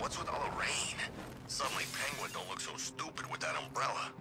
What's with all the rain? Suddenly Penguin don't look so stupid with that umbrella.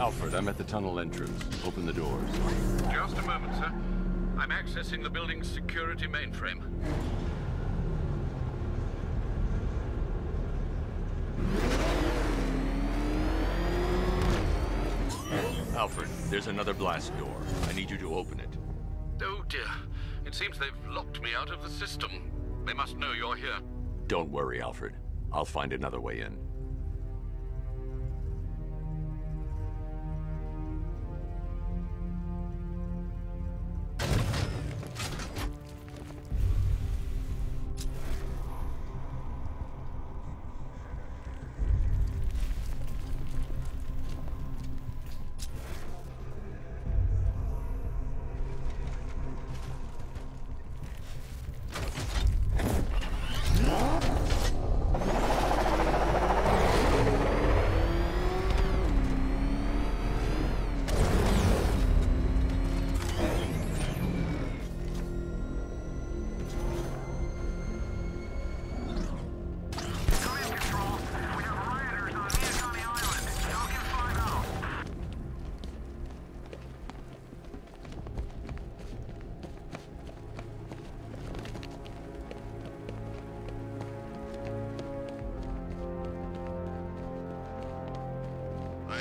Alfred, I'm at the tunnel entrance. Open the doors. Just a moment, sir. I'm accessing the building's security mainframe. Alfred, there's another blast door. I need you to open it. Oh dear. It seems they've locked me out of the system. They must know you're here. Don't worry, Alfred. I'll find another way in.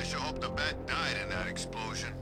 I sure hope the bat died in that explosion.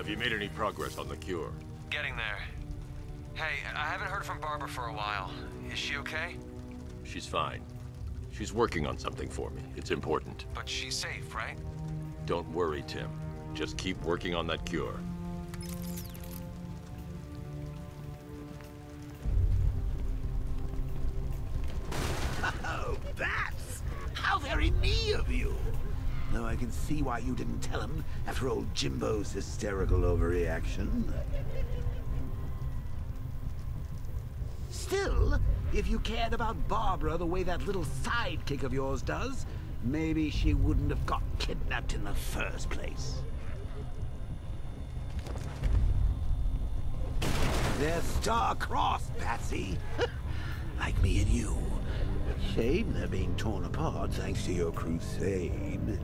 Have you made any progress on the cure? Getting there. Hey, I haven't heard from Barbara for a while. Is she okay? She's fine. She's working on something for me. It's important. But she's safe, right? Don't worry, Tim. Just keep working on that cure. Oh, bats! How very me of you! Though I can see why you didn't tell him after old Jimbo's hysterical overreaction. Still, if you cared about Barbara the way that little sidekick of yours does, maybe she wouldn't have got kidnapped in the first place. They're star-crossed, Patsy. Like me and you. Shame they're being torn apart thanks to your crusade.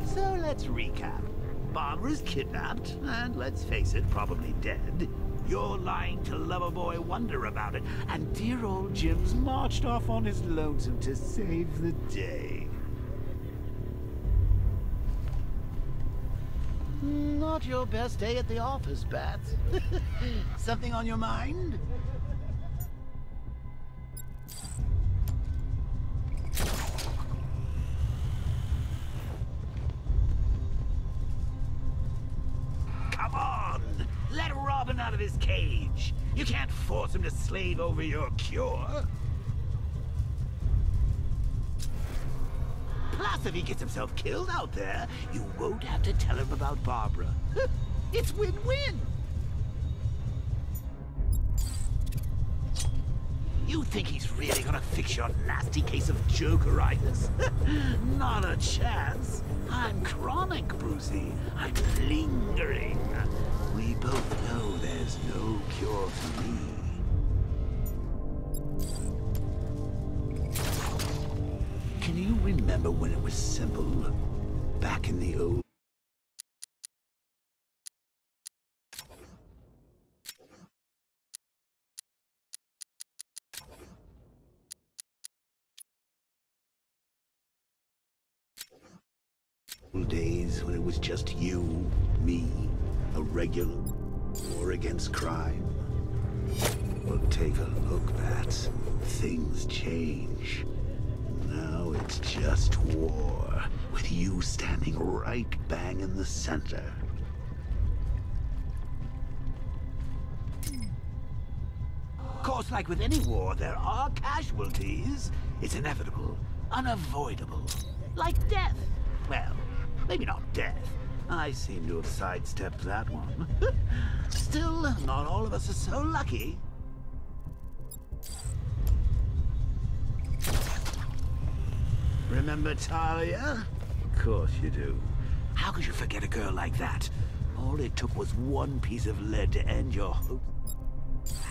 So let's recap. Barbara's kidnapped, and let's face it, probably dead. You're lying to Loverboy Wonder about it, and dear old Jim's marched off on his lonesome to save the day. Not your best day at the office, Bats. Something on your mind? Come on! Let Robin out of his cage! You can't force him to slave over your cure! Plus, if he gets himself killed out there, you won't have to tell him about Barbara. It's win-win! You think he's really gonna fix your nasty case of jokeritis? Not a chance. I'm chronic, Brucey. I'm lingering. We both know there's no cure for me. Can you remember when it was simple? Back in the old... days when it was just you, me, a regular war against crime? Well, take a look, Bats. Things change. Now it's just war, with you standing right bang in the center. Of course, like with any war, there are casualties. It's inevitable, unavoidable. Like death. Well, maybe not death. I seem to have sidestepped that one. Still, not all of us are so lucky. Remember Talia? Of course you do. How could you forget a girl like that? All it took was one piece of lead to end your hopes.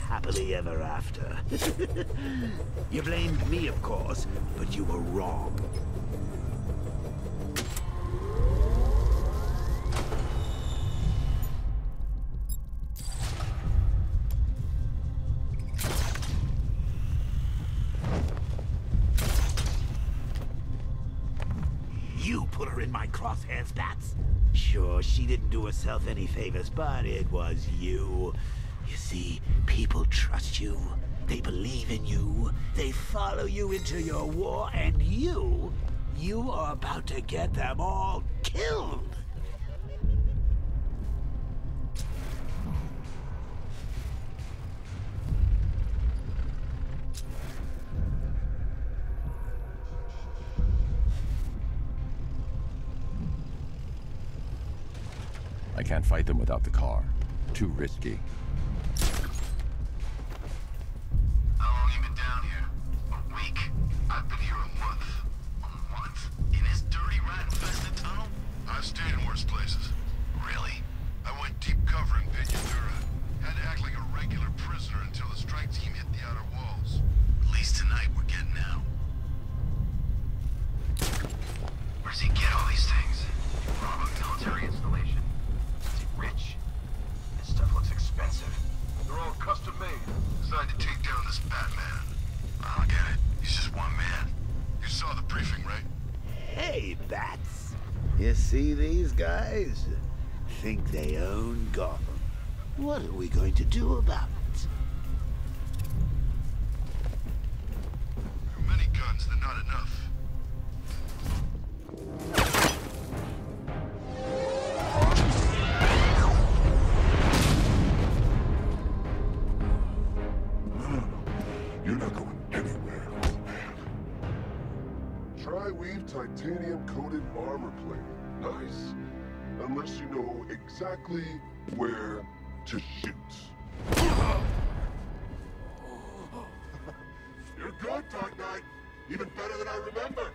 Happily ever after. You blamed me, of course, but you were wrong. You put her in my crosshairs, Bats. Sure, she didn't do herself any favors, but it was you. You see, people trust you. They believe in you. They follow you into your war, and you are about to get them all killed. I can't fight them without the car. Too risky. How long you been down here? A week? I've been here a month. A month? In this dirty, rat-infested tunnel? I've stayed in worse places. Really? I went deep cover in Peñadura. Had to act like a regular prisoner until the strike team hit the outer walls. At least tonight we're getting out. Where does he get all these things? From a military installation. Is he rich? This stuff looks expensive. You see these guys? Think they own Gotham. What are we going to do about it? Too many guns, they're not enough. No. You're not going anywhere, old man. Tri-weave titanium-coated armor plating. Nice. Unless you know exactly where to shoot. You're good, Dark Knight. Even better than I remember.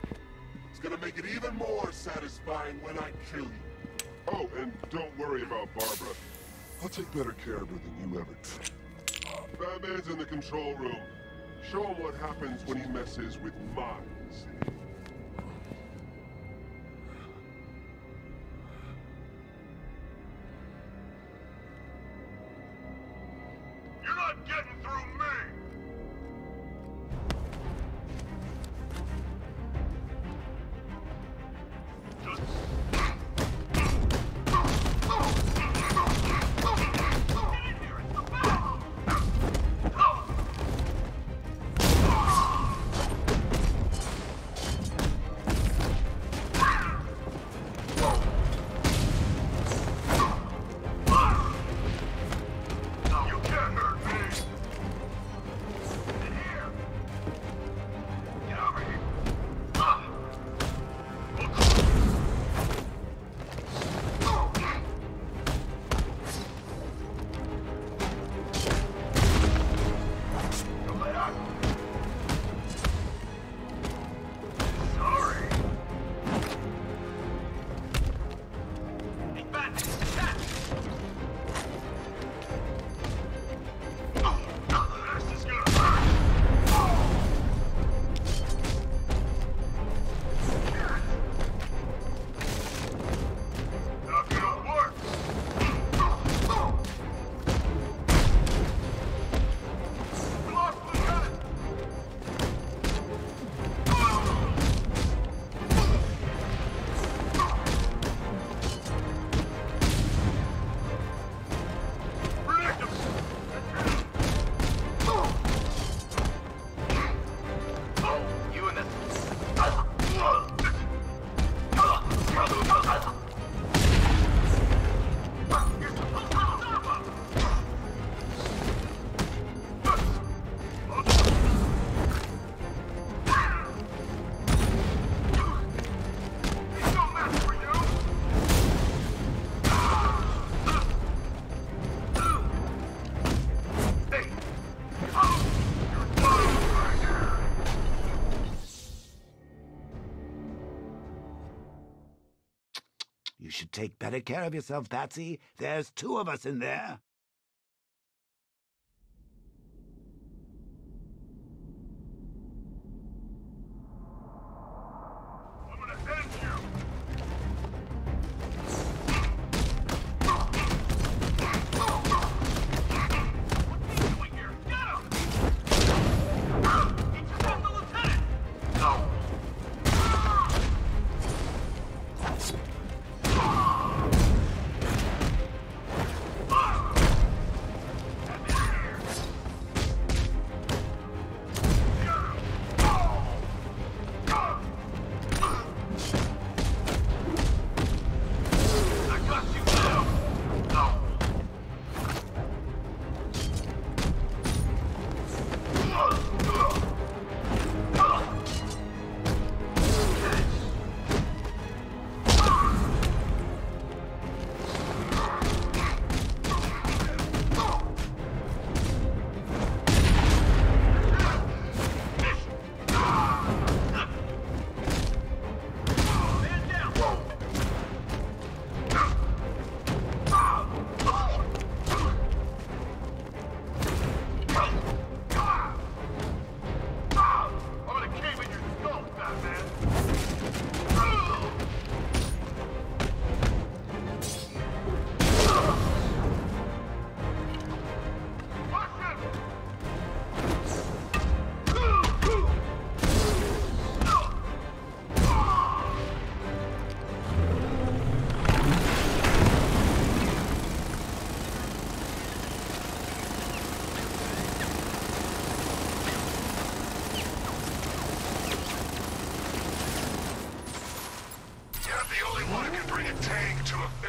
It's gonna make it even more satisfying when I kill you. Oh, and don't worry about Barbara. I'll take better care of her than you ever did. Batman's in the control room. Show him what happens when he messes with minds. You're not getting through me! You should take better care of yourself, Patsy. There's two of us in there. I'm gonna end you! What's he doing here? Get him! He just got the lieutenant! No!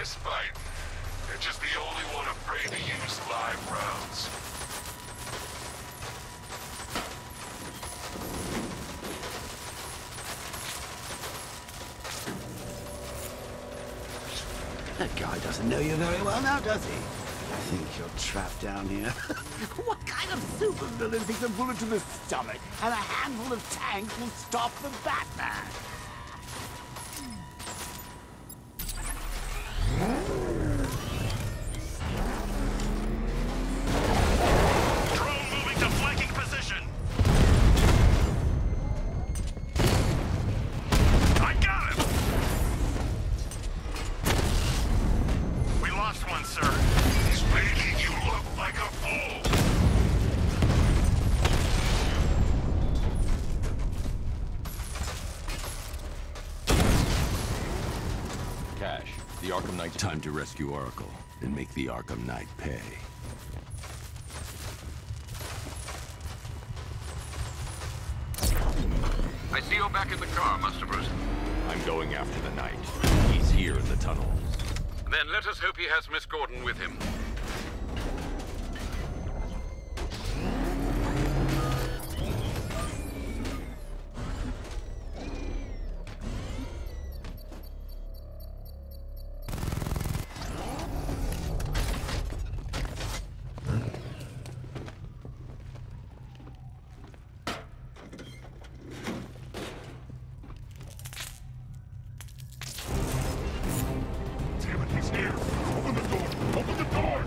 this fight. They're just the only one afraid to use live rounds. That guy doesn't know you very well now, does he? I think you're trapped down here. What kind of supervillain thinks a bullet to the stomach and a handful of tanks will stop the Batman? Drone moving to flanking position. I got him. We lost one, sir. He's making you look like a fool. Cash, the Arkham Knight. Time to rescue Oracle and make the Arkham Knight pay. I see you're back in the car, Master Bruce. I'm going after the Knight. He's here in the tunnel. Then let us hope he has Miss Gordon with him. Damn it, he's here. Open the door. Open the door.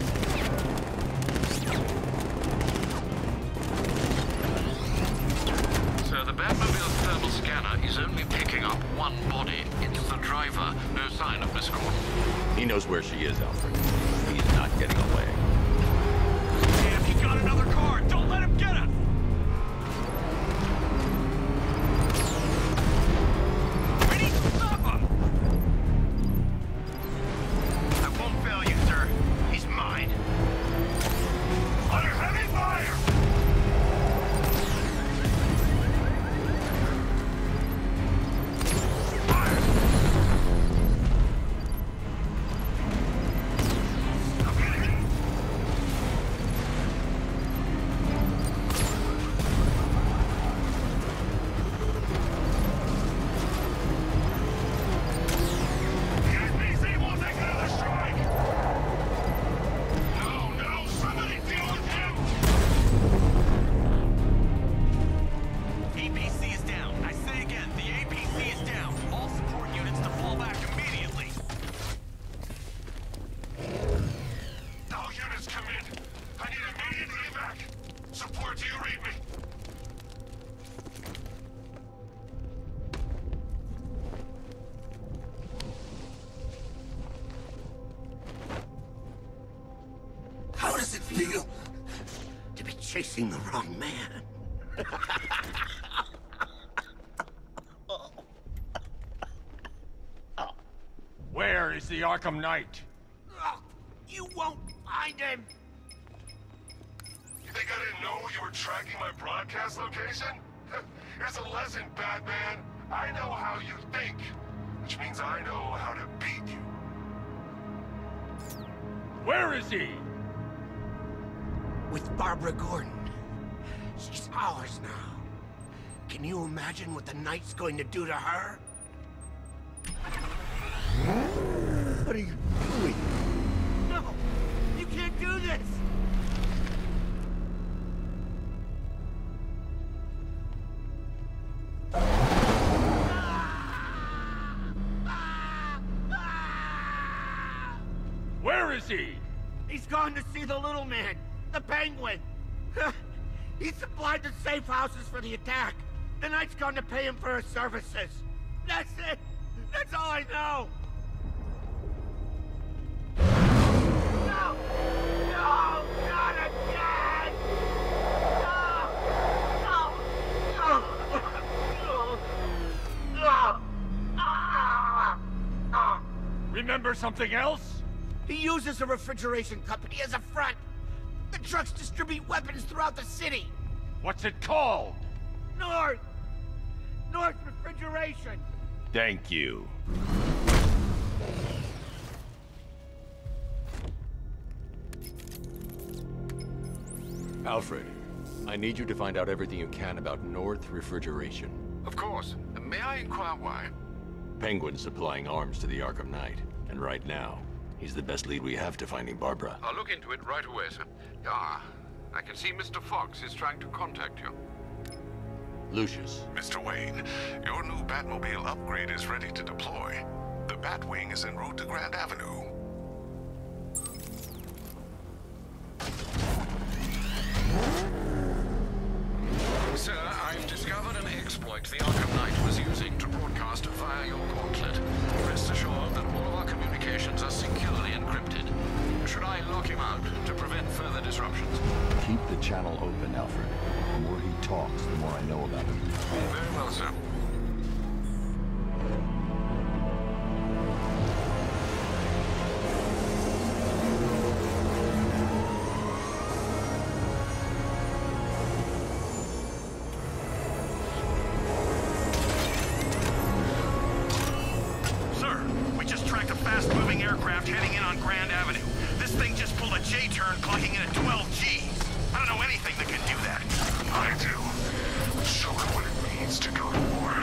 So the Batmobile's thermal scanner is only picking up one body. It's the driver. No sign of Miss Gordon. He knows where she is, Alfred. He's not getting away. Damn, he got another car. Don't let him get us. We need to stop him. I won't fail you, sir. He's mine. Under heavy fire. The NPC will take another strike. No, no, somebody deal with him. APC is down. I say again, the APC is down. All support units to fall back immediately. All units come in. I need immediate evac. Support, do you read me? How does it feel to be chasing the wrong man? Where is the Arkham Knight? You won't find him! You think I didn't know you were tracking my broadcast location? Here's a lesson, Batman. I know how you think, which means I know how to beat you. Where is he? With Barbara Gordon. She's ours now. Can you imagine what the Knight's going to do to her? What are you doing? No! You can't do this! Where is he? He's gone to see the little man, the Penguin. He supplied the safe houses for the attack. The Knight's gone to pay him for his services. That's it. That's all I know. No! No! Not again! No! No! Remember something else? He uses a refrigeration company as a front. The trucks distribute weapons throughout the city. What's it called? North Refrigeration. Thank you. Alfred, I need you to find out everything you can about North Refrigeration. Of course. May I inquire why? Penguin's supplying arms to the Arkham Knight, and right now, he's the best lead we have to finding Barbara. I'll look into it right away, sir. Ah, I can see Mr. Fox is trying to contact you. Lucius. Mr. Wayne, your new Batmobile upgrade is ready to deploy. The Batwing is en route to Grand Avenue. Sir, I've discovered an exploit the Arkham Knight was using to broadcast via your gauntlet. Rest assured that all of our communications are securely encrypted. Should I lock him out to prevent further disruptions? Keep the channel open, Alfred. The more he talks, the more I know about him. Very well, sir. Fast-moving aircraft heading in on Grand Avenue. This thing just pulled a J-turn, clocking in at 12 Gs. I don't know anything that can do that. I do. Show her what it means to go to war.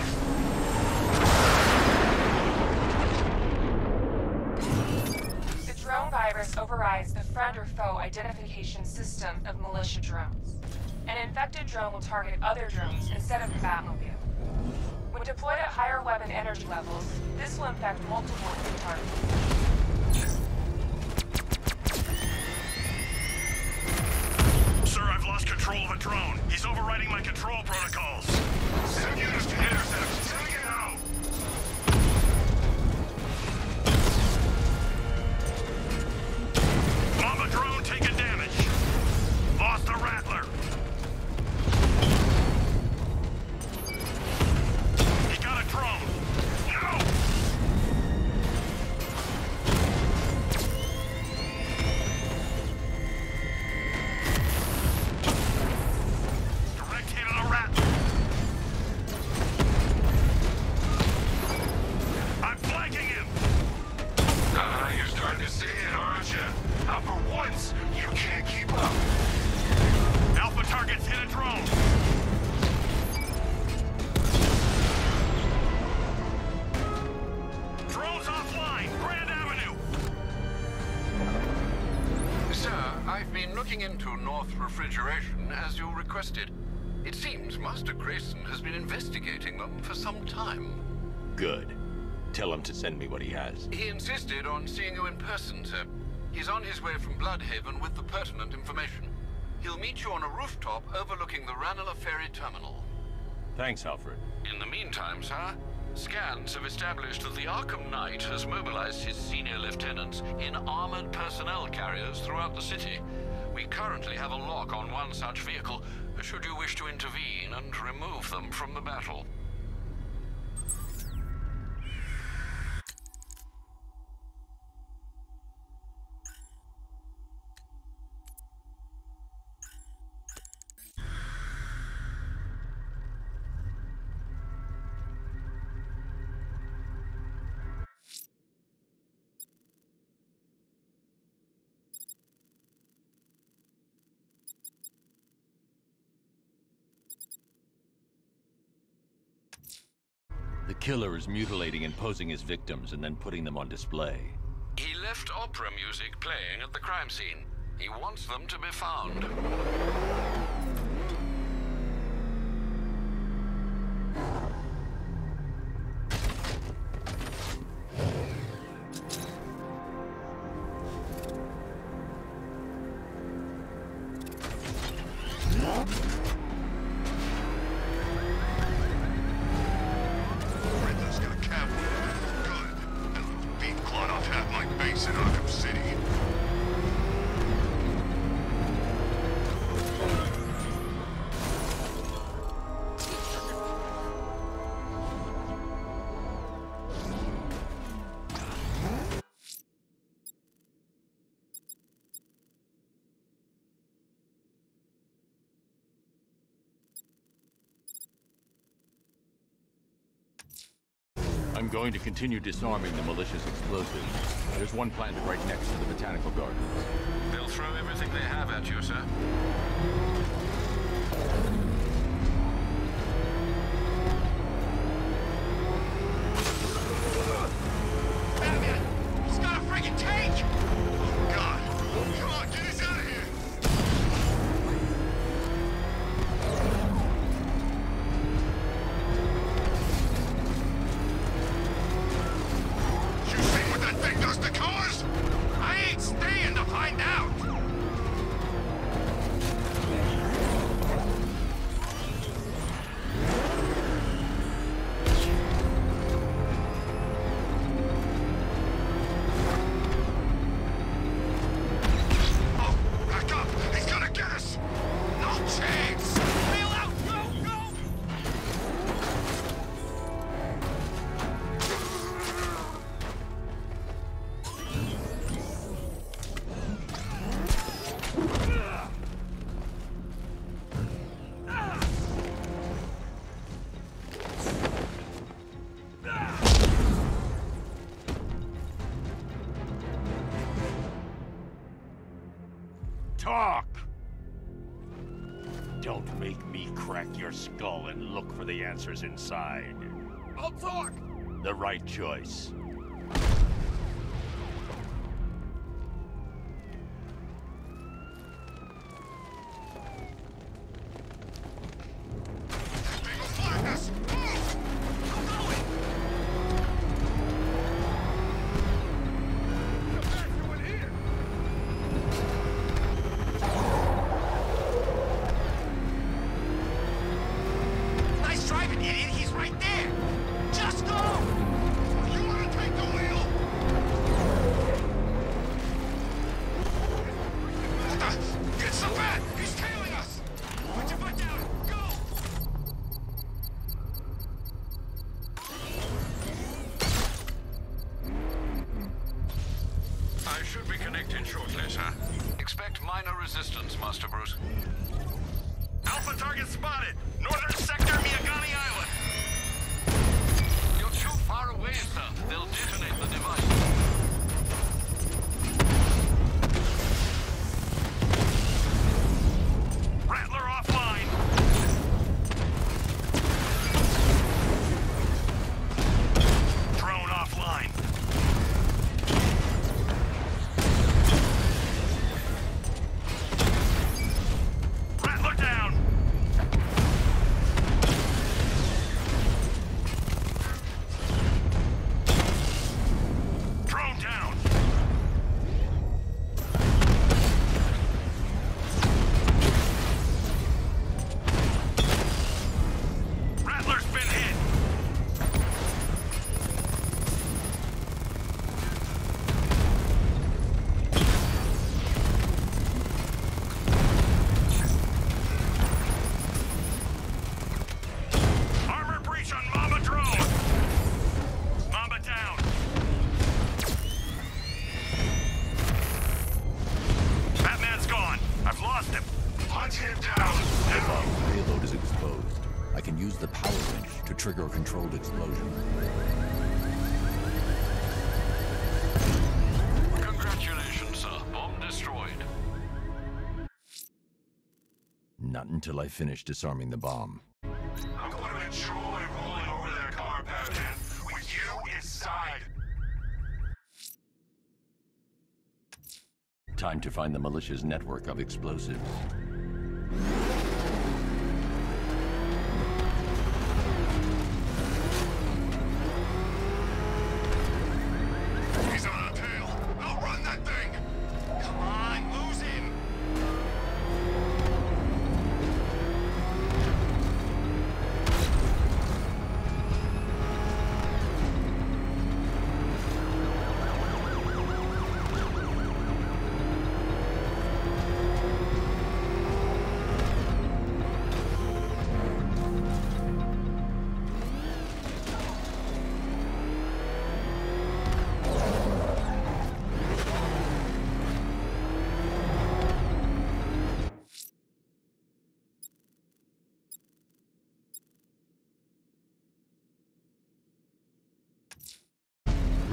The drone virus overrides the friend or foe identification system of militia drones. An infected drone will target other drones instead of the Batmobile. When deployed at higher weapon energy levels, this will infect multiple targets. Sir, I've lost control of a drone. He's overriding my control protocols. Send units to intercept. Sending it out. Mama drone taking damage. Lost the Rattler. Drone! No! Direct hit on a rat. I'm flanking him! You're starting to see it, aren't you? Now for once, you can't keep up. Alpha targets hit a drone. I've been looking into North Refrigeration as you requested. It seems Master Grayson has been investigating them for some time. Good. Tell him to send me what he has. He insisted on seeing you in person, sir. He's on his way from Bloodhaven with the pertinent information. He'll meet you on a rooftop overlooking the Ranelagh Ferry Terminal. Thanks, Alfred. In the meantime, sir, scans have established that the Arkham Knight has mobilized his senior lieutenants in armored personnel carriers throughout the city. We currently have a lock on one such vehicle, should you wish to intervene and remove them from the battle. The killer is mutilating and posing his victims and then putting them on display. He left opera music playing at the crime scene. He wants them to be found. In Arkham City. I'm going to continue disarming the malicious explosives. There's one planted right next to the botanical gardens. They'll throw everything they have at you, sir. Batman! He's got a freaking tank! Oh, God! Come on, get us out of here! You see what that thing does to cars? I ain't staying to find out! Oh, back up! He's gonna get us! No chance! Bail out! Go! Go! Talk! Don't make me crack your skull and look for the answers inside. I'll talk! The right choice. They will find us! Move! I'm going! The faster one here! Nice driving, idiot! He's right there! Just go! You wanna take the wheel? Get so bad! He's tailing us! Put your foot down! Go! I should be connected shortly, sir. Expect minor resistance, Master Bruce. Alpha target spotted! Northern sector, Miyagani Island! You're too far away, sir. They'll detonate the device. Rattler offline! Drone offline! Rattler down! Drone down! Rattler's been hit! Armor breach on Mamba drone! Mamba down! Batman's gone! I've lost him! Hunt him down! The bomb payload is exposed. I can use the power wrench to trigger a controlled explosion. Congratulations, sir. Bomb destroyed. Not until I finish disarming the bomb. I'm going to enjoy rolling over that car, Batman, with you inside! Time to find the militia's network of explosives. He's on our tail! Outrun that thing! Come on, lose him!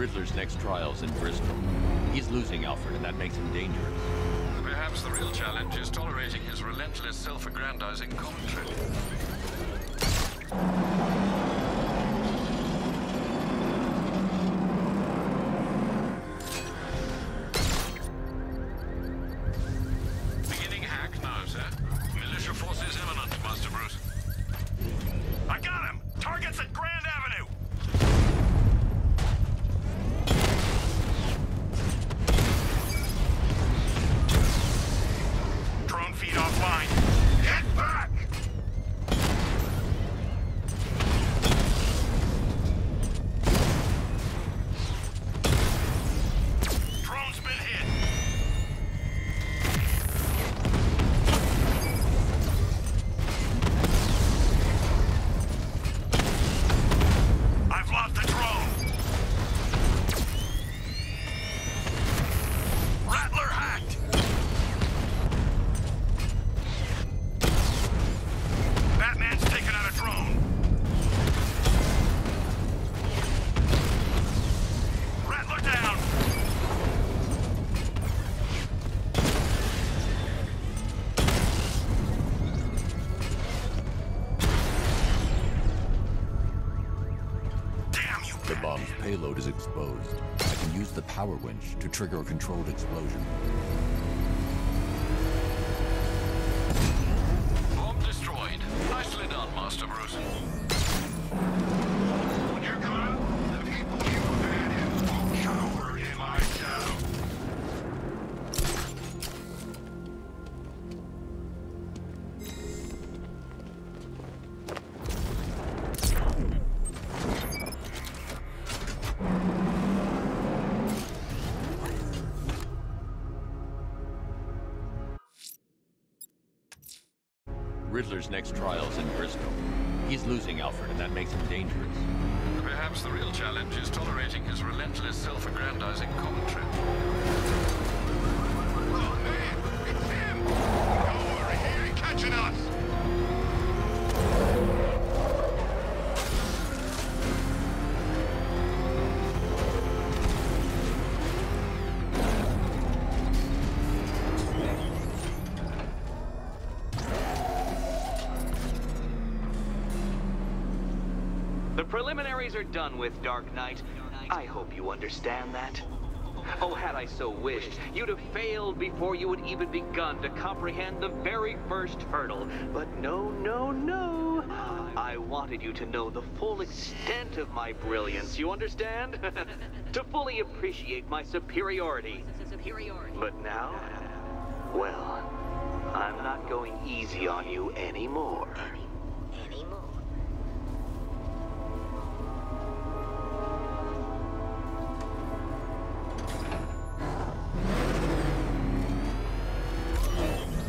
Riddler's next trial's in Bristol. He's losing Alfred, and that makes him dangerous. Perhaps the real challenge is tolerating his relentless self-aggrandizing commentary. Beginning hack now, sir. Militia forces imminent, Master Bruce. I got him! Target's at Grand Avenue! Drone feed offline. Get back! Drone's been hit. I've lost the drone. Rattler hacked. Batman's taken out a drone. Rattler down. Damn you, The bomb's payload is exposed. I can use the power winch to trigger a controlled explosion. Bomb destroyed. Nicely done, Master Bruce. When you're gone, the people you abandoned will cower in my town. Riddler's next trial's in Bristol. He's losing Alfred, and that makes him dangerous. Perhaps the real challenge is tolerating his relentless self-aggrandizing commentary. Oh, man, it's him! Don't worry, he ain't catching us! The preliminaries are done with, Dark Knight. I hope you understand that. Oh, had I so wished, you'd have failed before you had even begun to comprehend the very first hurdle. But no, no, no. I wanted you to know the full extent of my brilliance, you understand? To fully appreciate my superiority. But now, well, I'm not going easy on you anymore.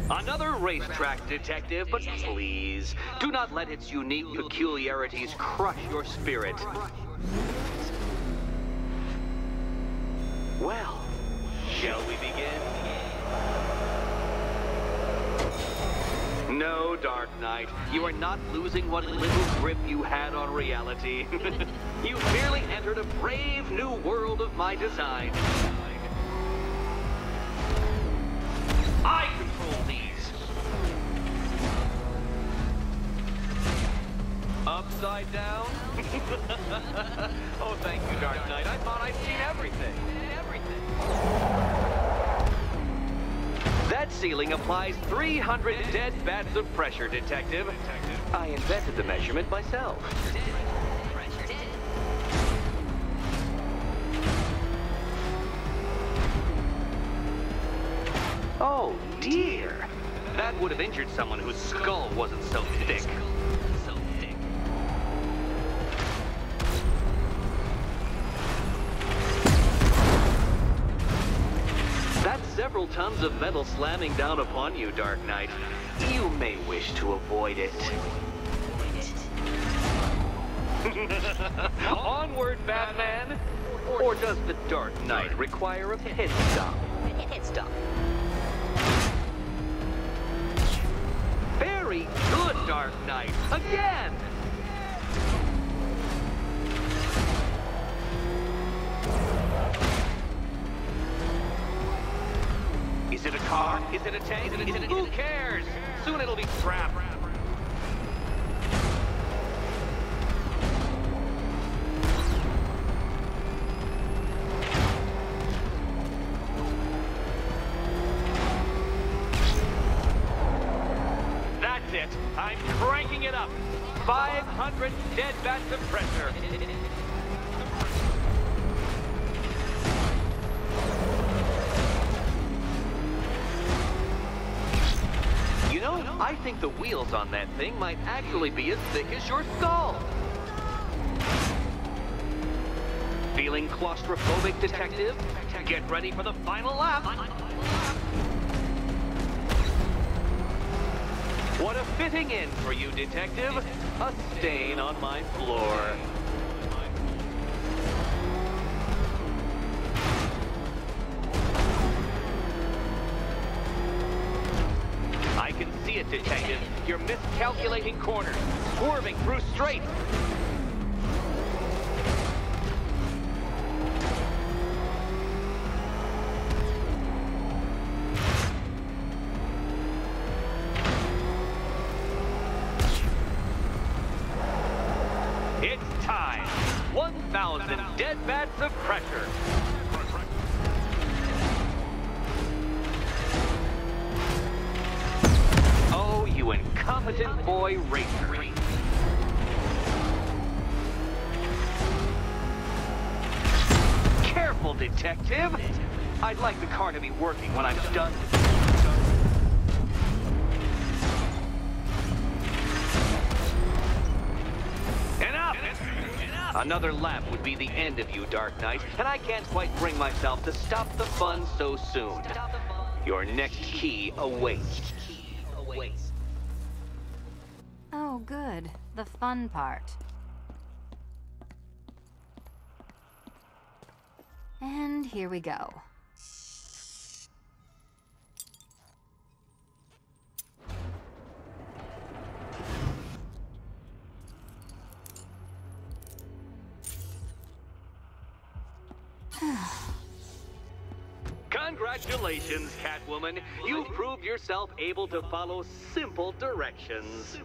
Another racetrack detective, but please, do not let its unique peculiarities crush your spirit. Well, shall we begin? No, Dark Knight, you are not losing what little grip you had on reality. You merely entered a brave new world of my design. I control these. Upside down? Oh, thank you, Dark Knight. I thought I'd seen everything. That ceiling applies 300 dead bats of pressure, Detective. I invented the measurement myself. Oh, dear. That would have injured someone whose skull wasn't so thick. That's several tons of metal slamming down upon you, Dark Knight. You may wish to avoid it. Onward, Batman! Or does the Dark Knight require a pit stop? Very good, Dark Knight. Again! car? Is it a tank? Who cares? Soon it'll be scrapped. That's it. I'm cranking it up. 500 dead bats of pressure. You know, I think the wheels on that thing might actually be as thick as your skull. Feeling claustrophobic, Detective? Get ready for the final lap. What a fitting end for you, Detective. A stain on my floor. I can see it, Detective. You're miscalculating corners, swerving through straights. It's time. 1,000 dead bats of pressure. Oh, you incompetent boy racer. Careful, Detective. I'd like the car to be working when I'm done. Enough! Another lap would be the end of you, Dark Knight, and I can't quite bring myself to stop the fun so soon. Your next key awaits. Oh, good. The fun part. And here we go. Congratulations, Catwoman. You've proved yourself able to follow simple directions.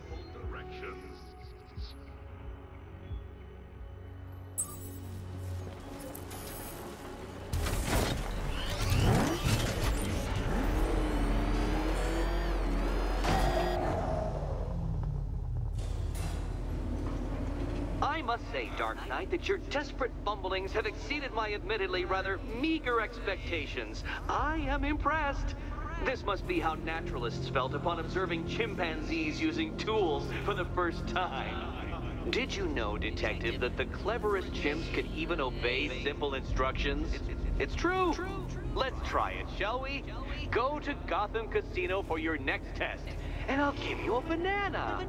I must say, Dark Knight, that your desperate fumblings have exceeded my admittedly rather meager expectations. I am impressed. This must be how naturalists felt upon observing chimpanzees using tools for the first time. Did you know, Detective, that the cleverest chimps can even obey simple instructions? It's true. Let's try it, shall we? Go to Gotham Casino for your next test, and I'll give you a banana.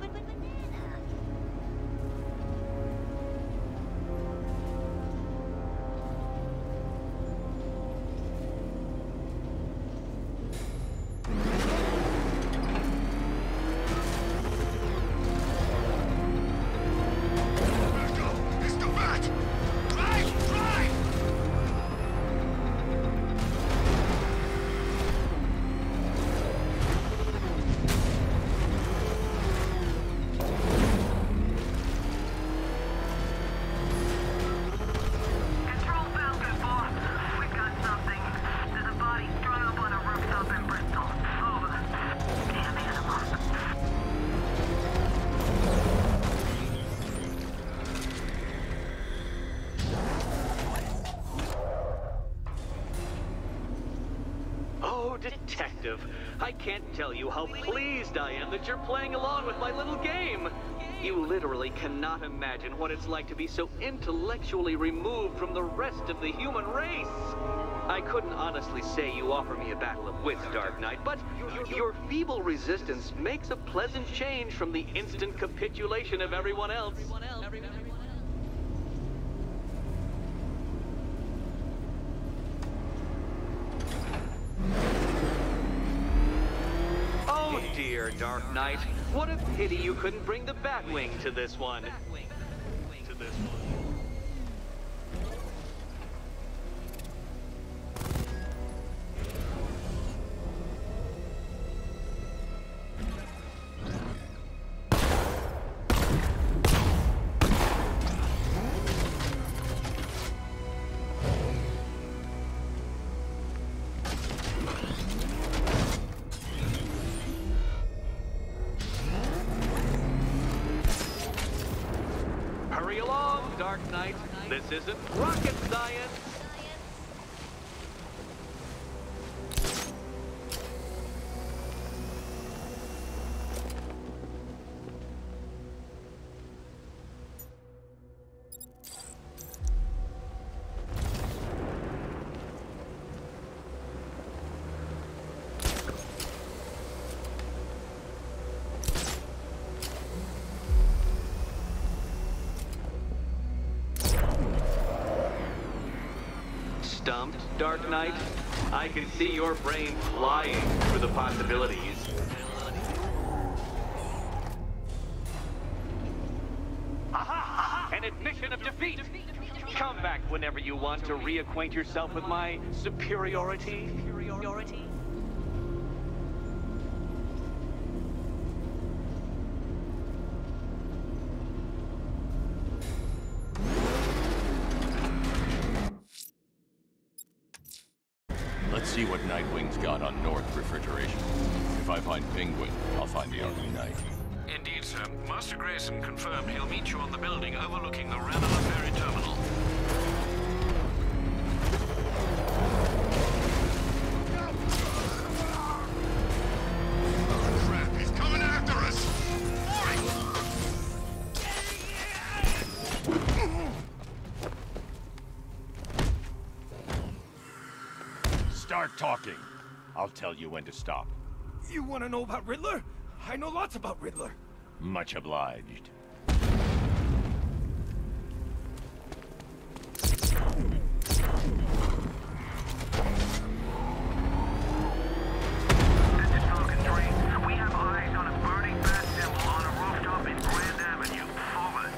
Detective, I can't tell you how pleased I am that you're playing along with my little game. You literally cannot imagine what it's like to be so intellectually removed from the rest of the human race. I couldn't honestly say you offer me a battle of wits, Dark Knight, but your feeble resistance makes a pleasant change from the instant capitulation of everyone else. Oh dear, Dark Knight. What a pity you couldn't bring the Batwing to this one. Hurry along, Dark Knight. This isn't rocket science. Stumped, Dark Knight? I can see your brain flying through the possibilities. Aha! An admission of defeat! Come back whenever you want to reacquaint yourself with my superiority. Let's see what Nightwing's got on North Refrigeration. If I find Penguin, I'll find the Arkham Knight. Indeed, sir. Master Grayson confirmed he'll meet you on the building overlooking the Ranelagh Ferry Terminal. Oh, crap, he's coming after us! Start talking. I'll tell you when to stop. You want to know about Riddler? I know lots about Riddler. Much obliged. We have eyes on a burning bat symbol on a rooftop in Grand Avenue. Forward.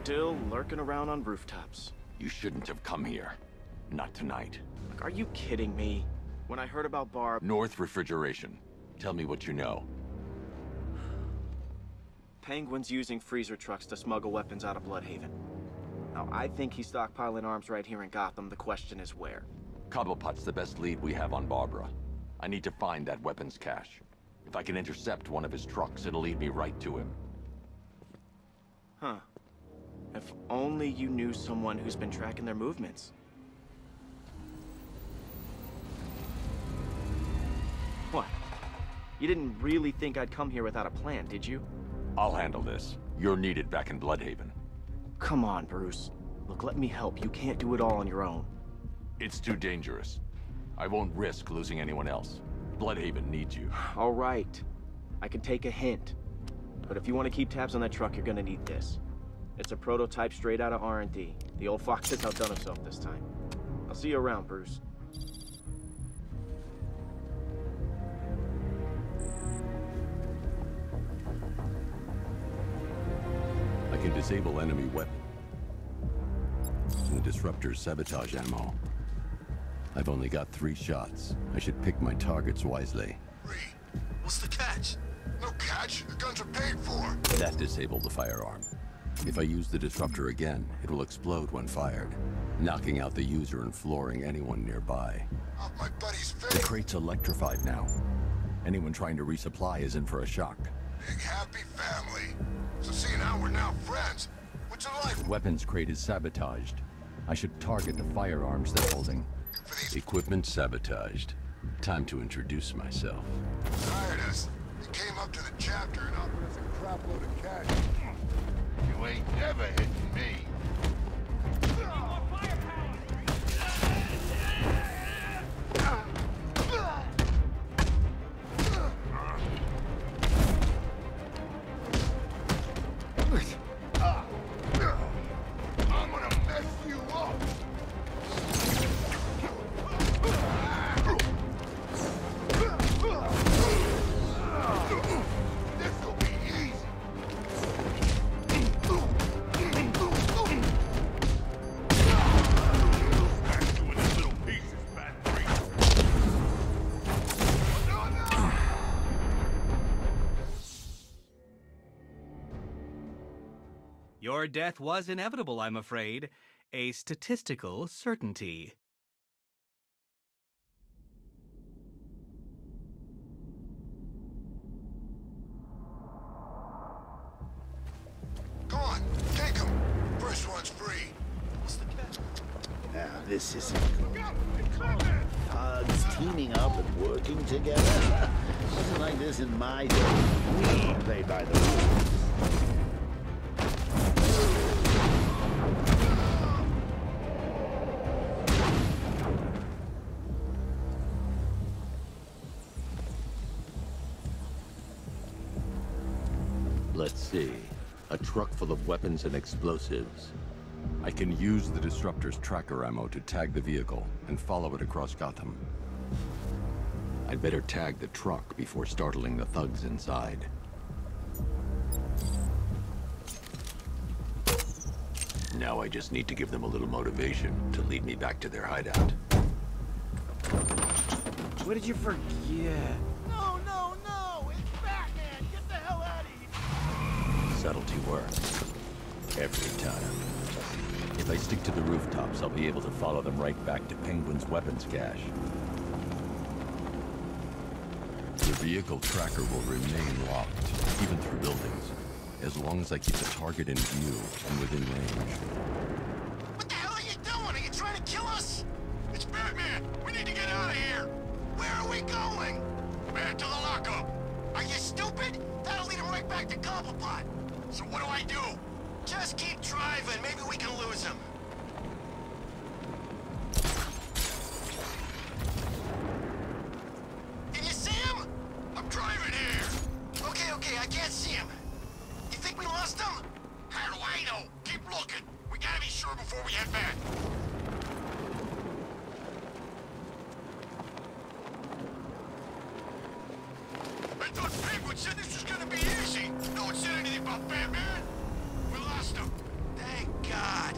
Still lurking around on rooftops. You shouldn't have come here. Not tonight. Like, are you kidding me? When I heard about Barb... North Refrigeration. Tell me what you know. Penguin's using freezer trucks to smuggle weapons out of Bloodhaven. Now, I think he's stockpiling arms right here in Gotham. The question is where. Cobblepot's the best lead we have on Barbara. I need to find that weapons cache. If I can intercept one of his trucks, it'll lead me right to him. Huh. If only you knew someone who's been tracking their movements. What? You didn't really think I'd come here without a plan, did you? I'll handle this. You're needed back in Bloodhaven. Come on, Bruce. Look, let me help. You can't do it all on your own. It's too dangerous. I won't risk losing anyone else. Bloodhaven needs you. All right. I can take a hint. But if you want to keep tabs on that truck, you're gonna need this. It's a prototype straight out of R&D. The old fox has outdone himself this time. I'll see you around, Bruce. I can disable enemy weapon. And the disruptor's sabotage ammo. I've only got 3 shots. I should pick my targets wisely. What's the catch? No catch. The guns are paid for. That disabled the firearm. If I use the disruptor again, it will explode when fired, knocking out the user and flooring anyone nearby. Off my buddy's face. The crate's electrified now. Anyone trying to resupply is in for a shock. Big happy family. So seeing how we're now friends, what's it like? The weapons crate is sabotaged. I should target the firearms they're holding. Equipment sabotaged. Time to introduce myself. Hired us. He came up to the chapter and offered us a crap load of cash. You ain't never hitting me. I'm gonna mess you up. This'll be easy. Your death was inevitable, I'm afraid. A statistical certainty. Come on, take him. First one's free. Now, this isn't good. Thugs teaming up and working together. Wasn't like this in my day. We play by the rules. Let's see. A truck full of weapons and explosives. I can use the Disruptor's tracker ammo to tag the vehicle and follow it across Gotham. I'd better tag the truck before startling the thugs inside. Now I just need to give them a little motivation to lead me back to their hideout. What did you forget? No, no, no! It's Batman! Get the hell out of here! Subtlety works. Every time. If I stick to the rooftops, I'll be able to follow them right back to Penguin's weapons cache. The vehicle tracker will remain locked, even through buildings, as long as I keep the target in view and within range. What the hell are you doing? Are you trying to kill us? It's Batman! We need to get out of here! Where are we going? Back to the lockup! Are you stupid? That'll lead him right back to Cobblepot! So what do I do? Just keep driving. Maybe we can lose him. Can you see him? I'm driving here. Okay, I can't see him. You think we lost him? How do I know? Keep looking. We gotta be sure before we head back. I thought Penguin said this was gonna be easy. No one said anything about Batman. We lost him. Thank God.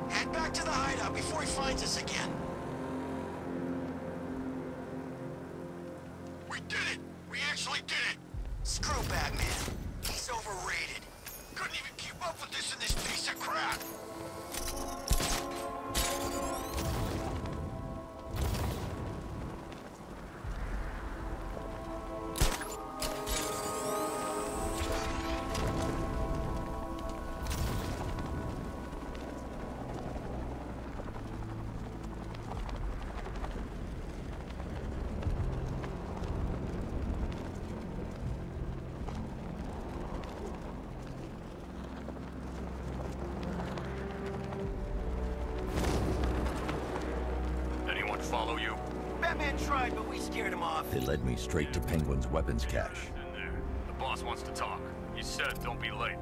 Head back to the hideout before he finds us again. We did it! We actually did it! Screw Batman. He's overrated. Couldn't even keep up with this in this piece of crap. Follow you? Batman tried, but we scared him off. They led me straight to Penguin's weapons cache. In there. The boss wants to talk. He said don't be late.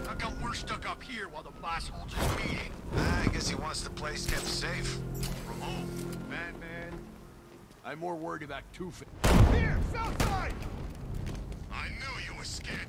How come we're stuck up here while the boss holds his meeting? I guess he wants the place kept safe. From home. Batman. I'm more worried about Two-Face. Here, Southside! I knew you were scared.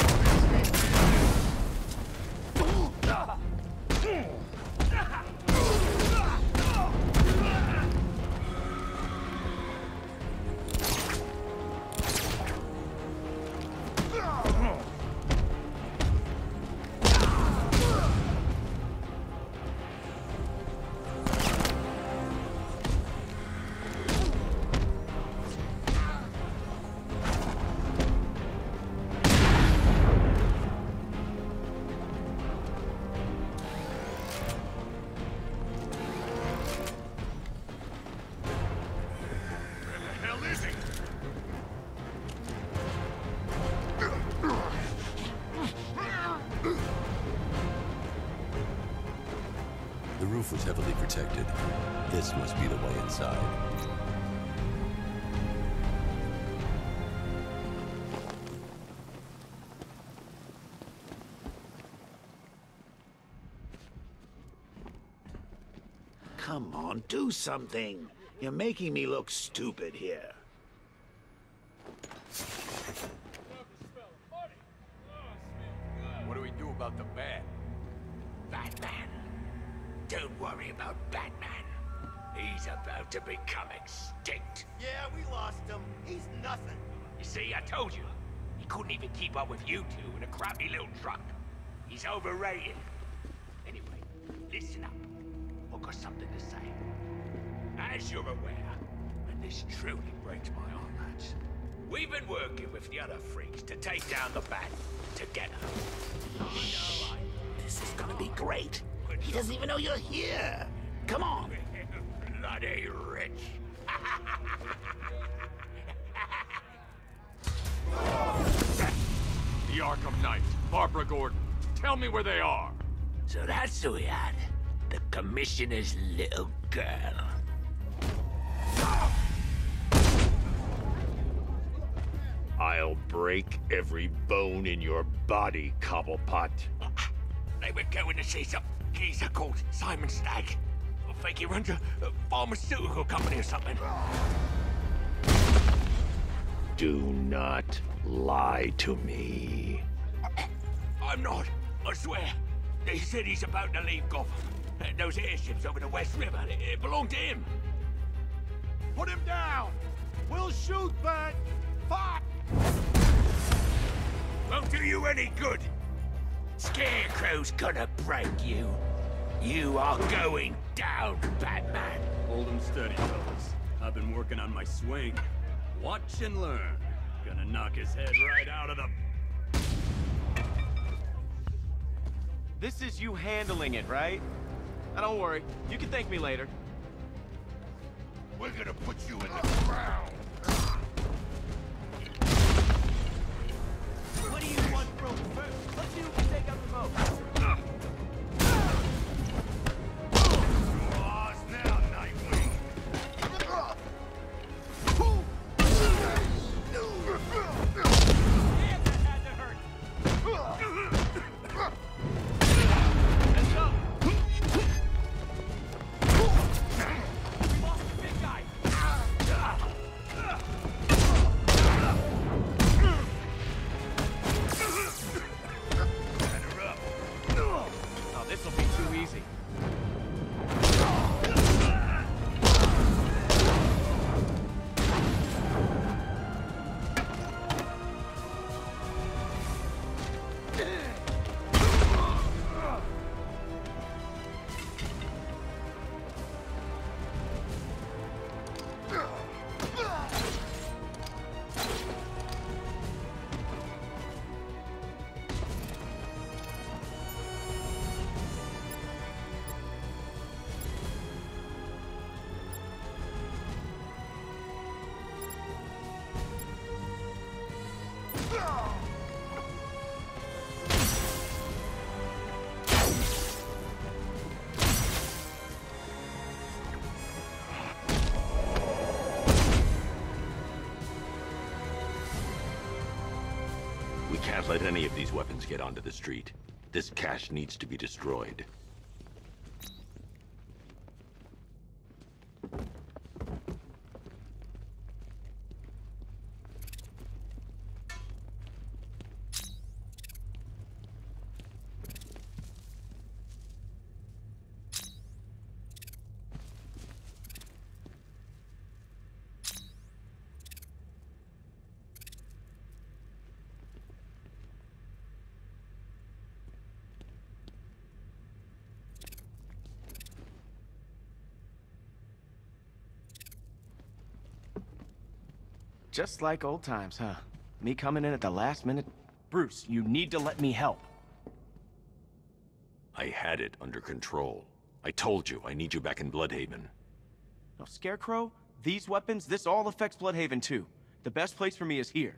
The roof was heavily protected. This must be the way inside. Come on, do something. You're making me look stupid here. What do we do about the bat? Batman. Don't worry about Batman. He's about to become extinct. Yeah, we lost him. He's nothing. You see, I told you. He couldn't even keep up with you two in a crappy little truck. He's overrated. Anyway, listen up. I've got something to say. As you're aware, and this truly breaks my heart, lads, we've been working with the other freaks to take down the bat together. Shh. This is gonna be great. He doesn't even know you're here. Come on. Bloody rich. The Arkham Knight, Barbara Gordon. Tell me where they are. So that's who we had. The Commissioner's little girl. I'll break every bone in your body, Cobblepot. They were going to see some geezer called Simon Stagg. I think he runs a pharmaceutical company or something. Do not lie to me. I'm not, I swear. They said he's about to leave Gotham. Those airships over the West River, it belonged to him. Put him down! We'll shoot, but... Fuck! Won't do you any good. Scarecrow's gonna break you. You are going down, Batman. Hold 'em steady, fellas. I've been working on my swing. Watch and learn. Gonna knock his head right out of the... This is you handling it, right? Now don't worry, you can thank me later. We're gonna put you in the ground. What do you want from first? Let's see who can take out the most. Yours now, Nightwing. Damn, that had to hurt. Let's go. We lost the big guy. Oh, this'll be too easy. We can't let any of these weapons get onto the street. This cache needs to be destroyed. Just like old times, huh? Me coming in at the last minute. Bruce, you need to let me help. I had it under control. I told you, I need you back in Bloodhaven. No, Scarecrow, these weapons, this all affects Bloodhaven too. The best place for me is here.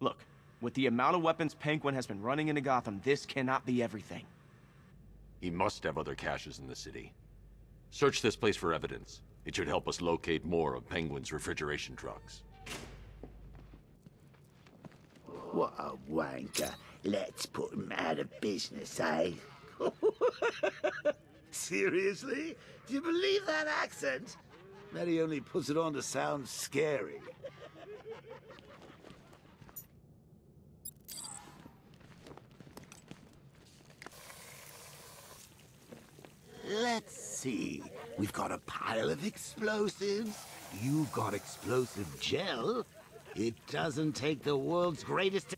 Look, with the amount of weapons Penguin has been running into Gotham, this cannot be everything. He must have other caches in the city. Search this place for evidence. It should help us locate more of Penguin's refrigeration trucks. What a wanker. Let's put him out of business, eh? Seriously? Do you believe that accent? That he only puts it on to sound scary. Let's see. We've got a pile of explosives. You've got explosive gel. It doesn't take the world's greatest...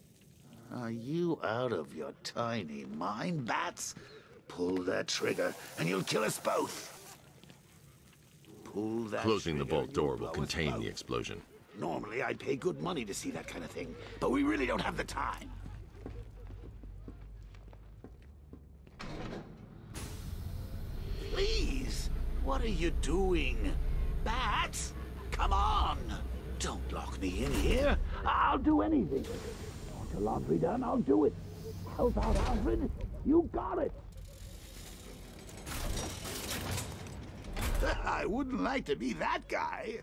Are you out of your tiny mind, Bats? Pull that trigger, and you'll kill us both. Pull that Closing the trigger, vault door will you'll blow us contain both. the explosion. Normally, I'd pay good money to see that kind of thing, but we really don't have the time. Please, what are you doing? Bats, come on! Don't lock me in here. I'll do anything. Want your laundry done? I'll do it. Help out, Alfred. You got it. I wouldn't like to be that guy.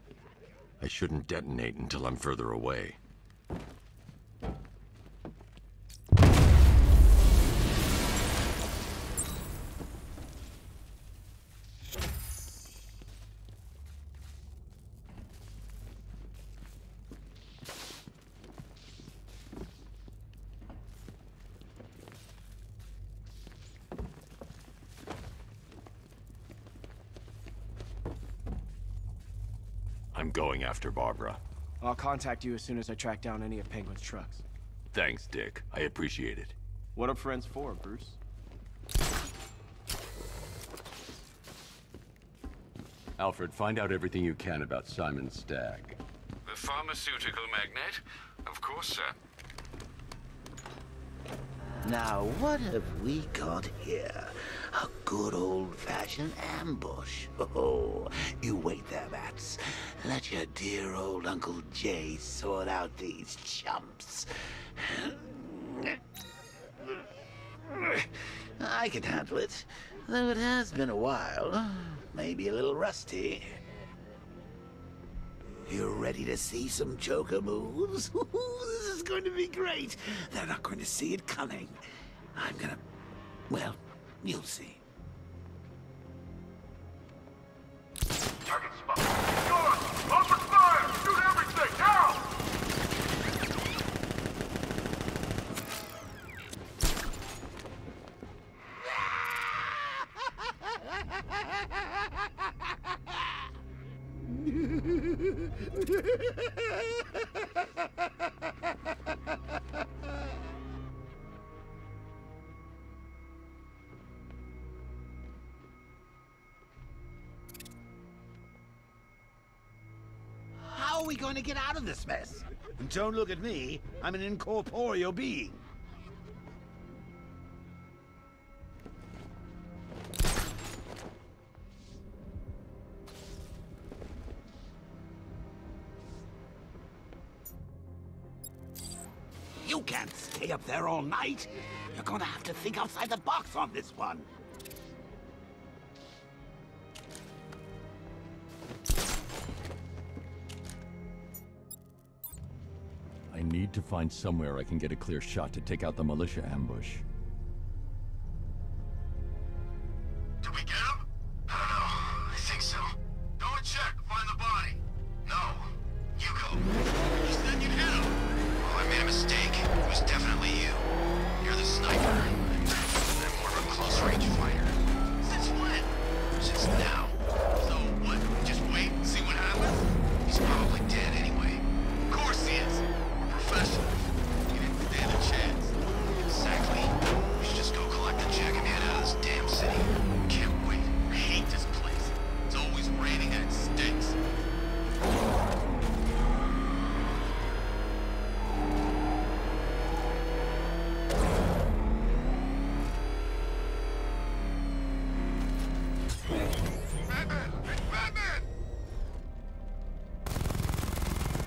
I shouldn't detonate until I'm further away. I'm going after Barbara. I'll contact you as soon as I track down any of Penguin's trucks. Thanks, Dick. I appreciate it. What are friends for, Bruce? Alfred, find out everything you can about Simon Stagg. The pharmaceutical magnate? Of course, sir. Now, what have we got here? A good old-fashioned ambush. Oh, you wait there, Bats. Let your dear old Uncle Jay sort out these chumps. I can handle it, though it has been a while. Maybe a little rusty. You ready to see some Joker moves? This is going to be great. They're not going to see it coming. I'm gonna... Well, you'll see. Target spot. Guns! Open fire! Shoot everything! Now! How are we going to get out of this mess? And don't look at me. I'm an incorporeal being. You can't stay up there all night. You're gonna have to think outside the box on this one. I need to find somewhere I can get a clear shot to take out the militia ambush. Did we get him? I don't know. I think so. Go and check. Find the body. No. You go. You said you'd hit him. Oh, I made a mistake. It was definitely you. You're the sniper. I'm more of a close-range fighter. Since when? Since now. So what? Just wait and see what happens? He's probably dead anyway. Of course he is. We're professionals. He didn't stand a chance. Exactly. We should just go collect the check and head out of this damn city. Can't wait. I hate this place. It's always raining and it stinks. Batman! It's Batman!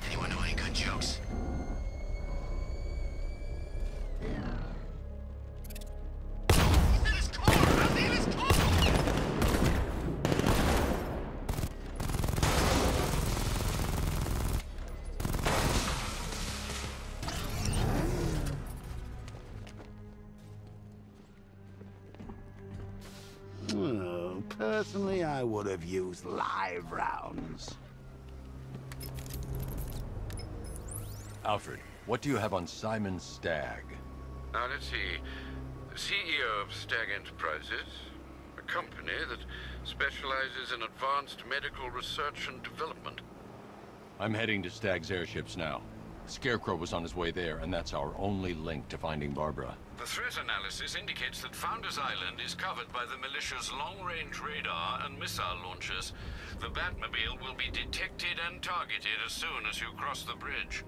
Anyone know any good jokes? He's in his car! I'm in his car! Oh, personally, I would have used live rounds. Alfred, what do you have on Simon Stagg? Now, let's see. The CEO of Stagg Enterprises, a company that specializes in advanced medical research and development. I'm heading to Stagg's airships now. Scarecrow was on his way there, and that's our only link to finding Barbara. The threat analysis indicates that Founders Island is covered by the militia's long-range radar and missile launchers. The Batmobile will be detected and targeted as soon as you cross the bridge.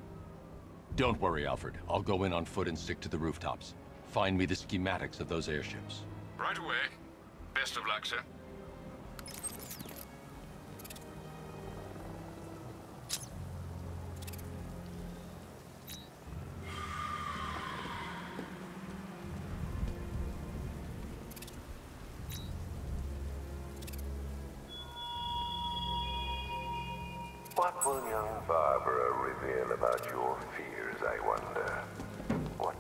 Don't worry, Alfred. I'll go in on foot and stick to the rooftops. Find me the schematics of those airships. Right away. Best of luck, sir. What will young Barbara reveal about your fears, I wonder? What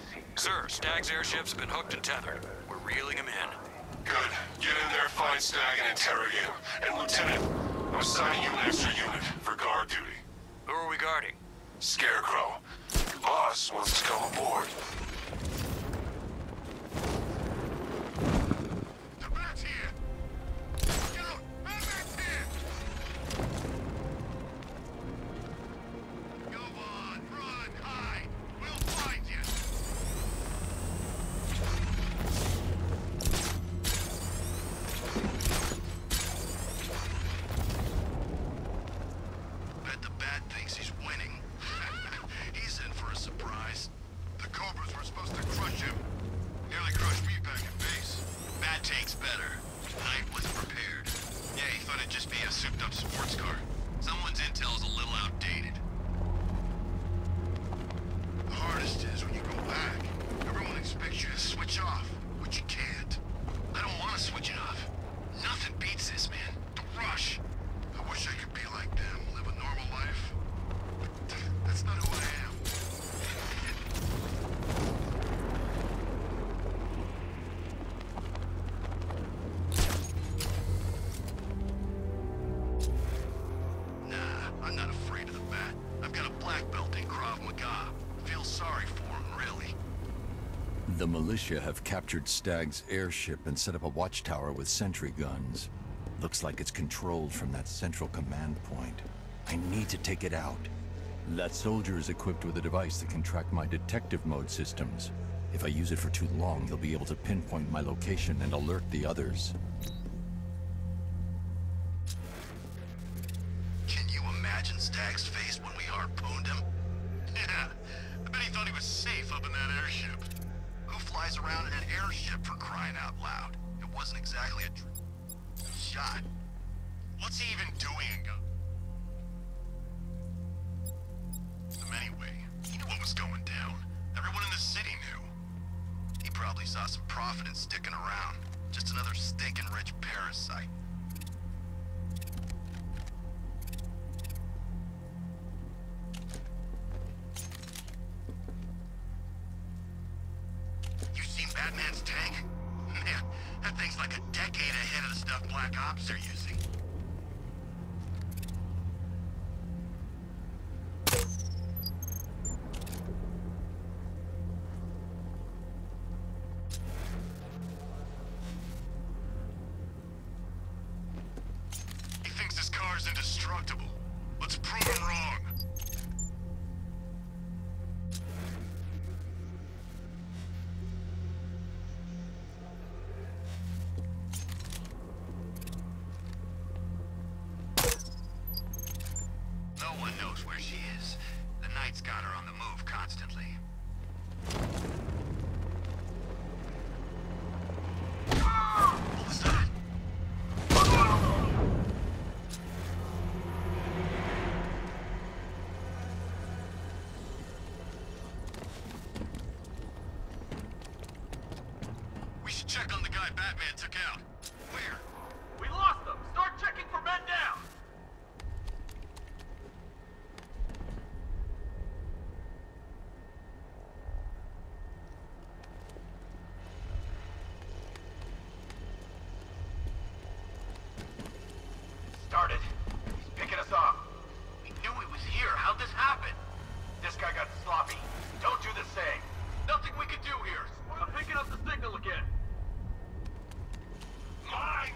secret? Sir, Stag's airships have been hooked and tethered. We're reeling him in. Good. Get in there, find Stag, and interrogate him. And Lieutenant, I'm assigning you an extra unit for guard duty. Who are we guarding? Scarecrow. Your boss wants to come aboard. The bat's here! Get out! Batman's here! Go on, run, hide! We'll find you! Bet the Bat thinks he's winning. He's in for a surprise. The Cobras were supposed to crush him. Nearly crushed me back at base. Bat takes better. Knight was prepared. Yeah, he thought it'd just be a souped-up sports car. Someone's intel's a little outdated. The hardest is when you go back. Everyone expects you to switch off, but you can't. I don't want to switch it off. Nothing beats this, man. The rush. I wish I could be like them, live a normal life. But that's not who I am. Nah, I'm not afraid of the Bat. I've got a black belt in Krav Maga. Feel sorry for him, really. The militia have captured Stag's airship and set up a watchtower with sentry guns. Looks like it's controlled from that central command point. I need to take it out. That soldier is equipped with a device that can track my detective mode systems. If I use it for too long, he'll be able to pinpoint my location and alert the others. Can you imagine Stag's face when we harpooned him? Yeah, I bet he thought he was safe up in that airship. Who flies around in an airship, for crying out loud? It wasn't exactly a shot. What's he even doing again? Anyway, he knew what was going down. Everyone in the city knew. He probably saw some profit in sticking around. Just another stinking rich parasite. You seen Batman's tank? Man, that thing's like a decade ahead of the stuff Black Ops are using. He thinks this car's indestructible. Let's prove him wrong. No one knows where she is. The Knight's got her on the move constantly. What was that? We should check on the guy Batman took out. Where? We lost them! Start checking for men down! Started. He's picking us off. We knew he was here. How'd this happen? This guy got sloppy. Don't do the same. Nothing we can do here. I'm picking up the signal again. Mine!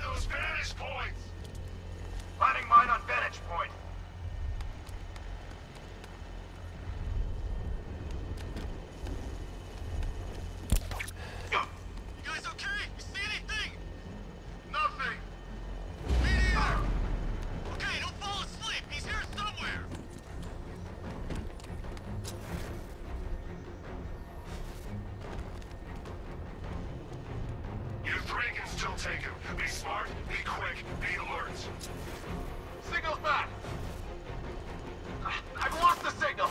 still take him. Be smart, be quick, be alert. Signal's back! I've lost the signal!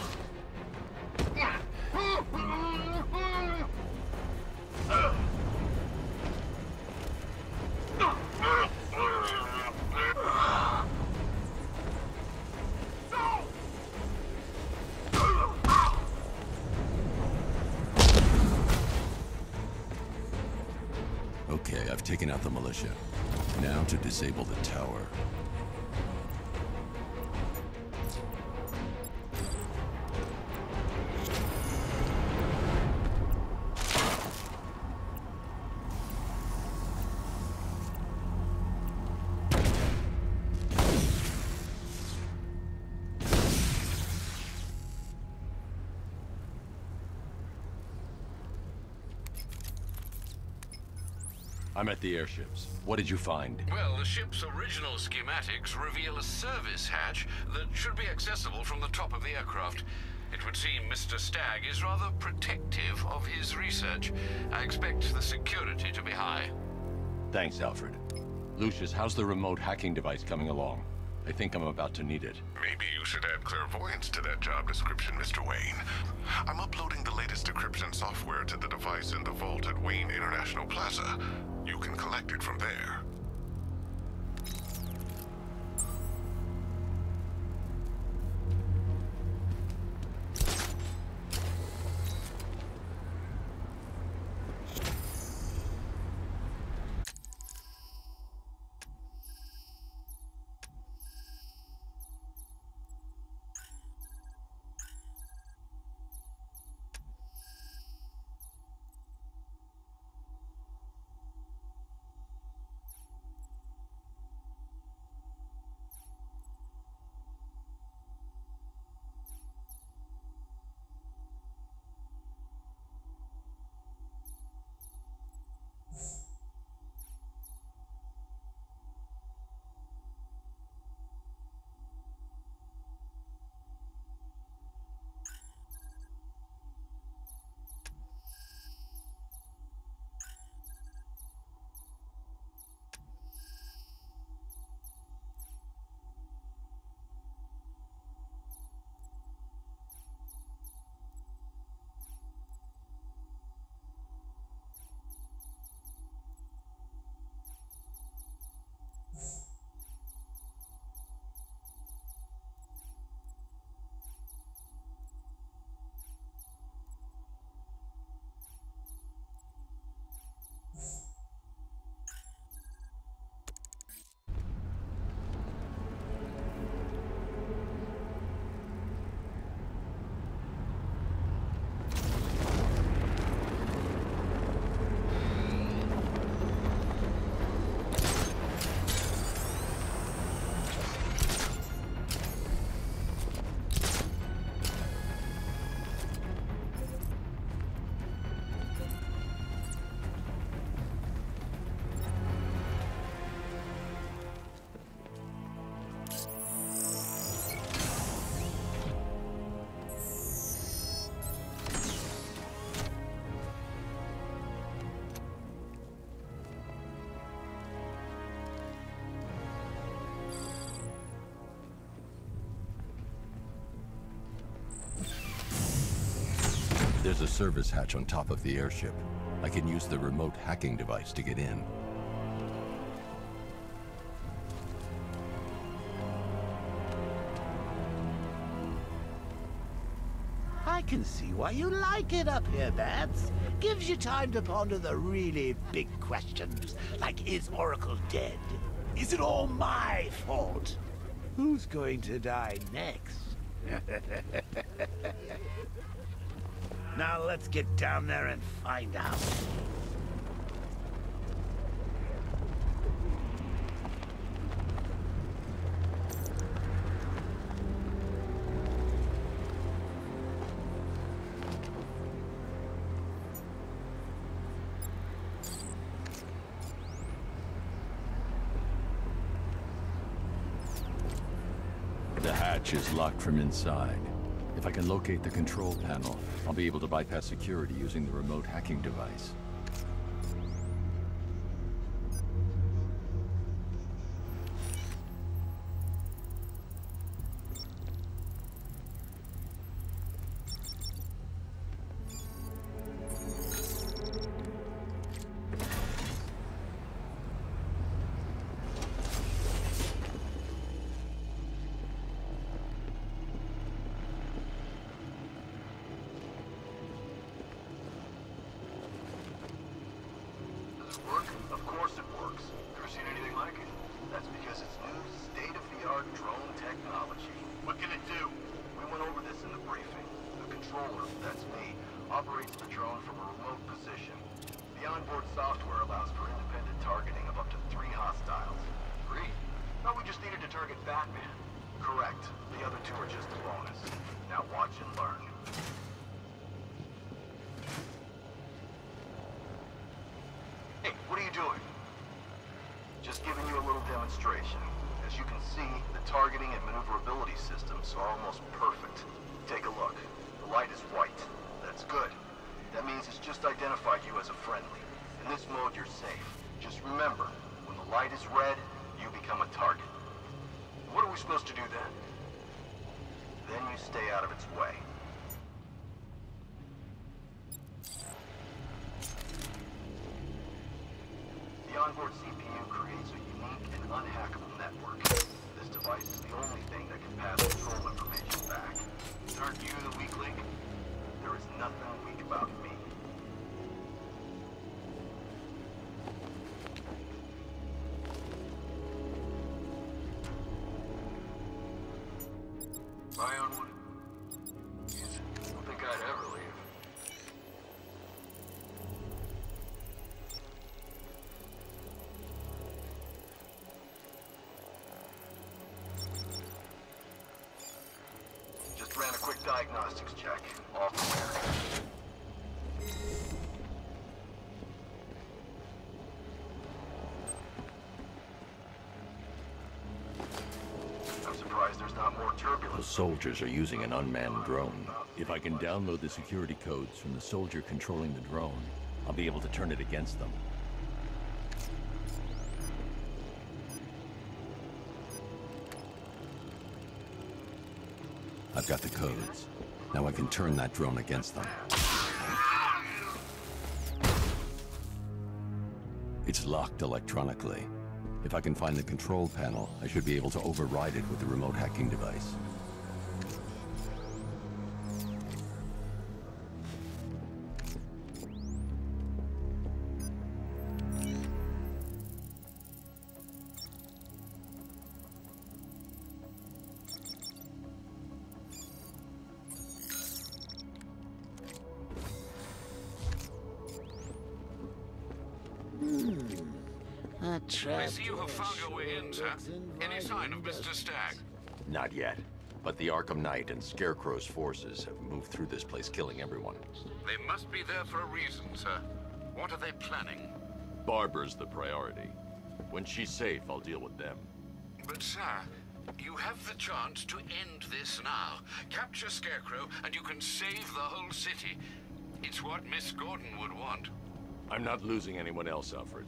Okay, I've taken out the militia. Now to disable the tower. I'm at the airships. What did you find? Well, the ship's original schematics reveal a service hatch that should be accessible from the top of the aircraft. It would seem Mr. Stagg is rather protective of his research. I expect the security to be high. Thanks, Alfred. Lucius, how's the remote hacking device coming along? I think I'm about to need it. Maybe you should add clairvoyance to that job description, Mr. Wayne. I'm uploading the latest decryption software to the device in the vault at Wayne International Plaza. You can collect it from there. There's a service hatch on top of the airship. I can use the remote hacking device to get in. I can see why you like it up here, Bats. Gives you time to ponder the really big questions, like is Oracle dead? Is it all my fault? Who's going to die next? Now let's get down there and find out. The hatch is locked from inside. If I can locate the control panel, I'll be able to bypass security using the remote hacking device. this work? Of course it works. Ever seen anything like it? That's because it's new, state-of-the-art drone technology. What can it do? We went over this in the briefing. The controller, that's me, operates the drone from a remote position. The onboard software allows for independent targeting of up to 3 hostiles. 3? No, we just needed to target Batman. Correct. The other 2 are just a bonus. Now watch and learn. Hey, what are you doing? Just giving you a little demonstration. As you can see, the targeting and maneuverability systems are almost perfect. Take a look. The light is white. That's good. That means it's just identified you as a friendly. In this mode, you're safe. Just remember, when the light is red, you become a target. What are we supposed to do then? Then you stay out of its way. The onboard CPU creates a unique and unhackable network. This device is the only thing that can pass control information back. Aren't you the weak link? There is nothing weak about me. My own one. I don't think I'd ever leave. Just ran a quick diagnostics check. All clear. I'm surprised there's not more The turbulence. soldiers are using an unmanned drone. If I can download the security codes from the soldier controlling the drone, I'll be able to turn it against them. I've got the codes. Now I can turn that drone against them. It's locked electronically. If I can find the control panel, I should be able to override it with the remote hacking device. I see you have found your way in, sir. Any sign of Mr. Stagg? Not yet. But the Arkham Knight and Scarecrow's forces have moved through this place, killing everyone. They must be there for a reason, sir. What are they planning? Barbara's the priority. When she's safe, I'll deal with them. But, sir, you have the chance to end this now. Capture Scarecrow, and you can save the whole city. It's what Miss Gordon would want. I'm not losing anyone else, Alfred.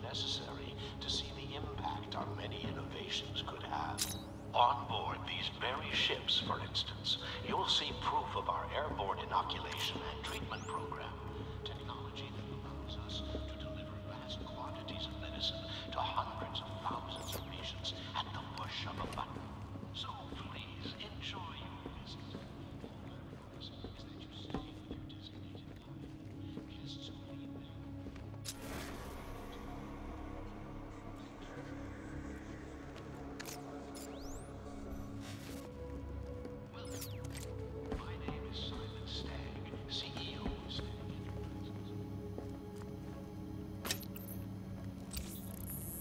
Necessary to see the impact our many innovations could have. On board these very ships, for instance, you'll see proof of our airborne inoculation and treatment program. Technology that allows us to deliver vast quantities of medicine to hundreds of thousands of patients at the push of a button. So please enjoy your visit. Is that you stay with your designated guide. Guests who leave them.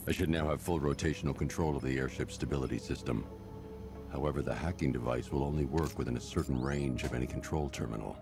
I should now have full rotational control of the airship's stability system. However, the hacking device will only work within a certain range of any control terminal.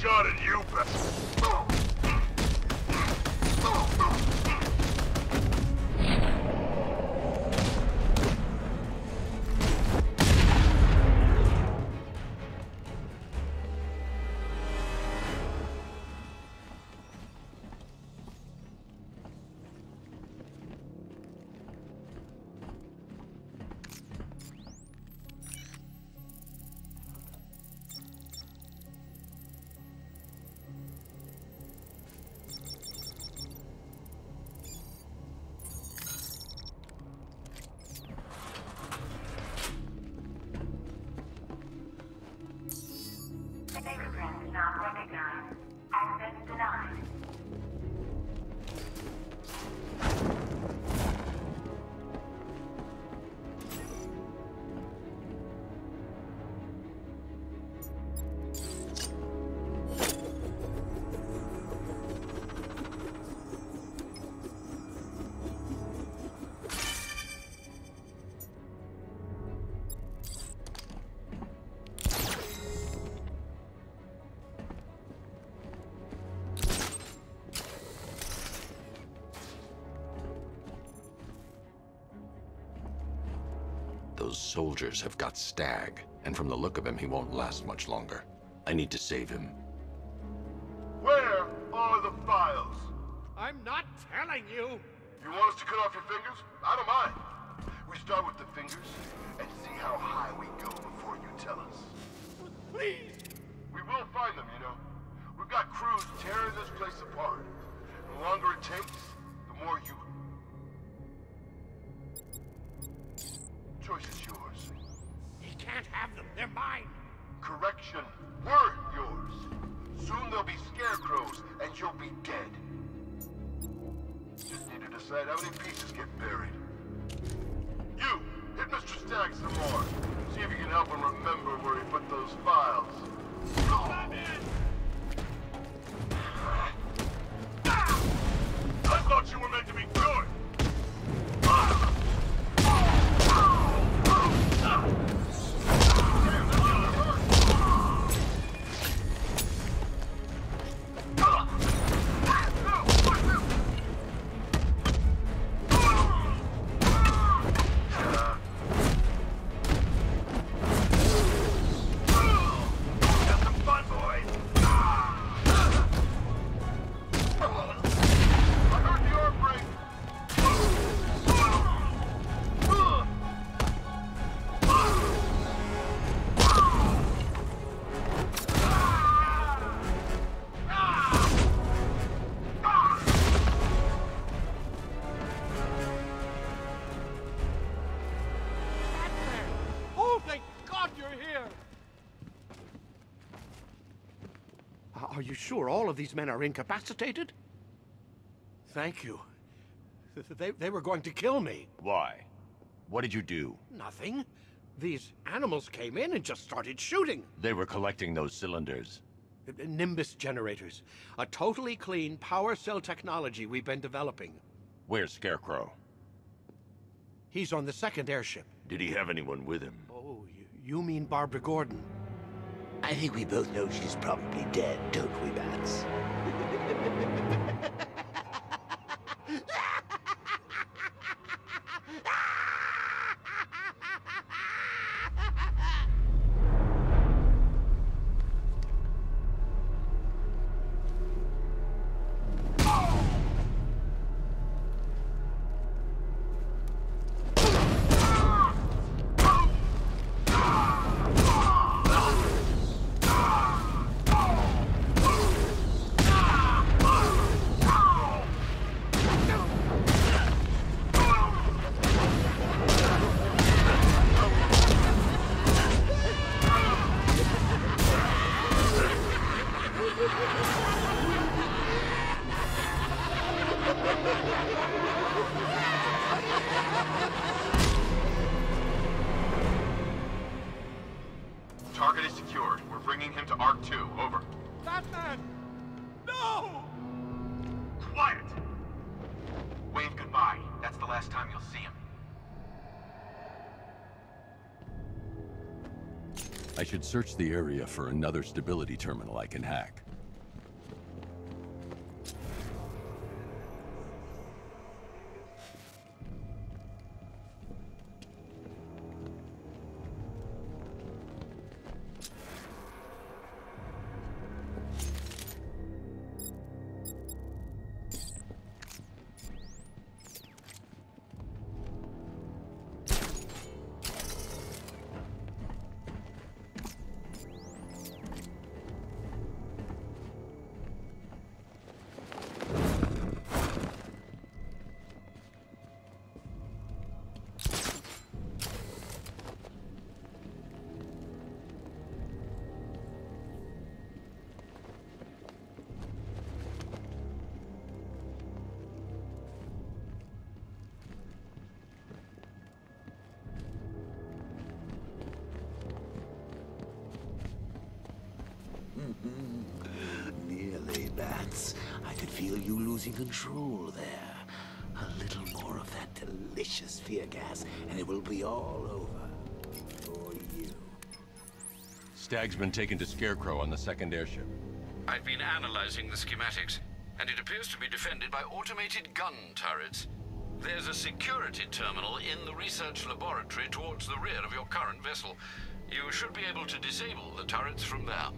shot at you, Fingerprints not recognized. Access denied. Those soldiers have got Stag, and from the look of him, he won't last much longer. I need to save him. Where are the files? I'm not telling you! You want us to cut off your fingers? I don't mind. We start with the fingers and see how high we go before you tell us. Please! We will find them, you know. We've got crews tearing this place apart. The longer it takes, the more you... Choice is yours. He can't have them. They're mine. Correction. Weren't yours. Soon they'll be scarecrows, and you'll be dead. Just need to decide how many pieces get buried. You, hit Mr. Stagg some more. See if you can help him remember where he put those files. I'm in! I thought you were meant to be good! Are you sure all of these men are incapacitated? Thank you. They were going to kill me. Why? What did you do? Nothing. These animals came in and just started shooting. They were collecting those cylinders. Nimbus generators. A totally clean power cell technology we've been developing. Where's Scarecrow? He's on the second airship. Did he have anyone with him? Oh, you mean Barbara Gordon? I think we both know she's probably dead, don't we, Bats? Target is secured. We're bringing him to Arc 2. Over. Batman! No! Quiet! Wave goodbye. That's the last time you'll see him. I should search the area for another stability terminal I can hack. Nearly, Bats. I could feel you losing control there. A little more of that delicious fear gas, and it will be all over. For you. Stag's been taken to Scarecrow on the second airship. I've been analyzing the schematics, and it appears to be defended by automated gun turrets. There's a security terminal in the research laboratory towards the rear of your current vessel. You should be able to disable the turrets from there.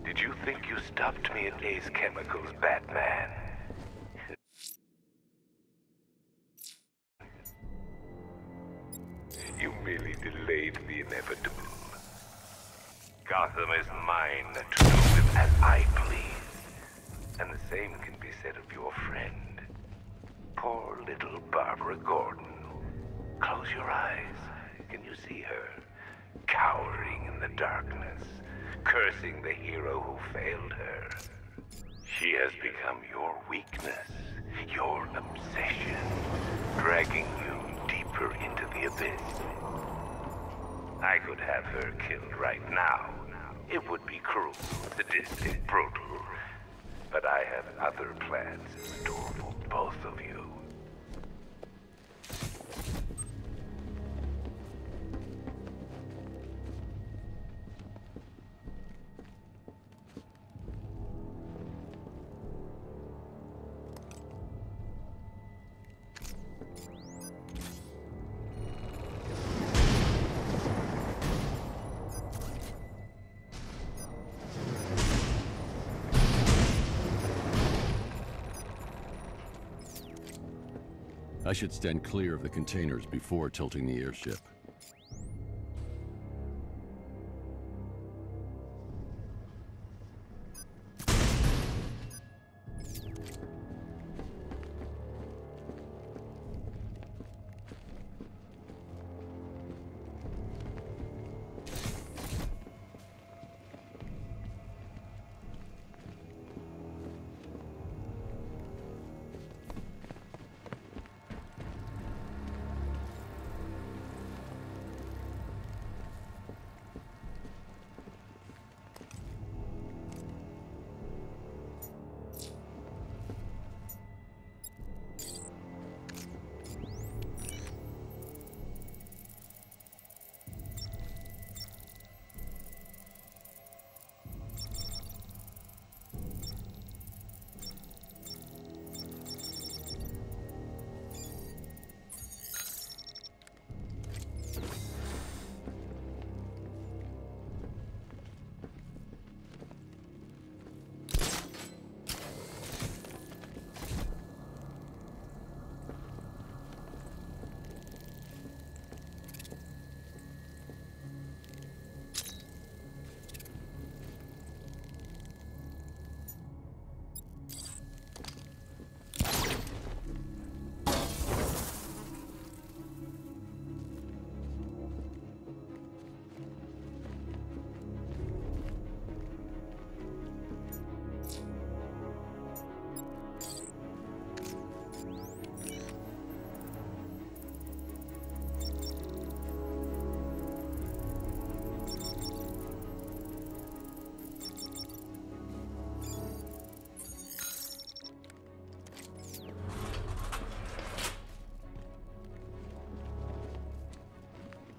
Did you think you stopped me at Ace Chemicals, Batman? You merely delayed the inevitable. Gotham is mine to do with as I please. And the same can be said of your friend. Poor little Barbara Gordon. Close your eyes. Can you see her? Cowering in the darkness, cursing the hero who failed her. She has become your weakness, your obsession, dragging you deeper into the abyss. I could have her killed right now. It would be cruel, sadistic, brutal. But I have other plans in store for both of you. I should stand clear of the containers before tilting the airship.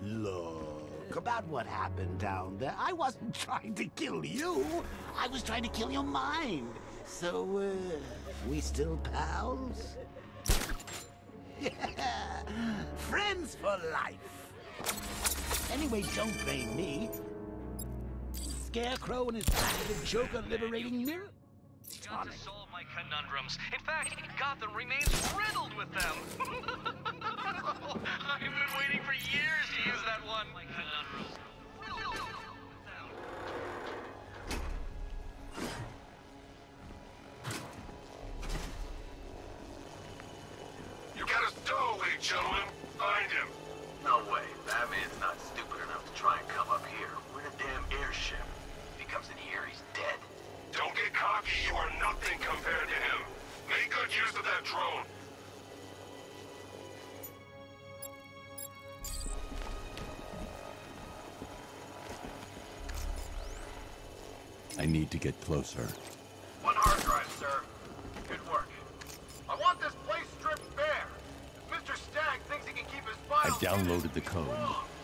Look, about what happened down there, I wasn't trying to kill you. I was trying to kill your mind. So, we still pals? Yeah, friends for life. Anyway, don't blame me. Scarecrow and his bastard Joker liberating mirror? Got to solve my conundrums. In fact, Gotham remains riddled with them. I've been waiting for years to use that one. My conundrums. You got a stowaway, gentlemen. Find him. No way. Batman's not stupid enough to try and come up here. We're in a damn airship. If he comes in here, he's dead. Don't get cocky. You are nothing compared to him. Make good use of that drone. I need to get closer. One hard drive, sir. Good work. I want this place stripped bare. If Mr. Stagg thinks he can keep his I files... downloaded the code.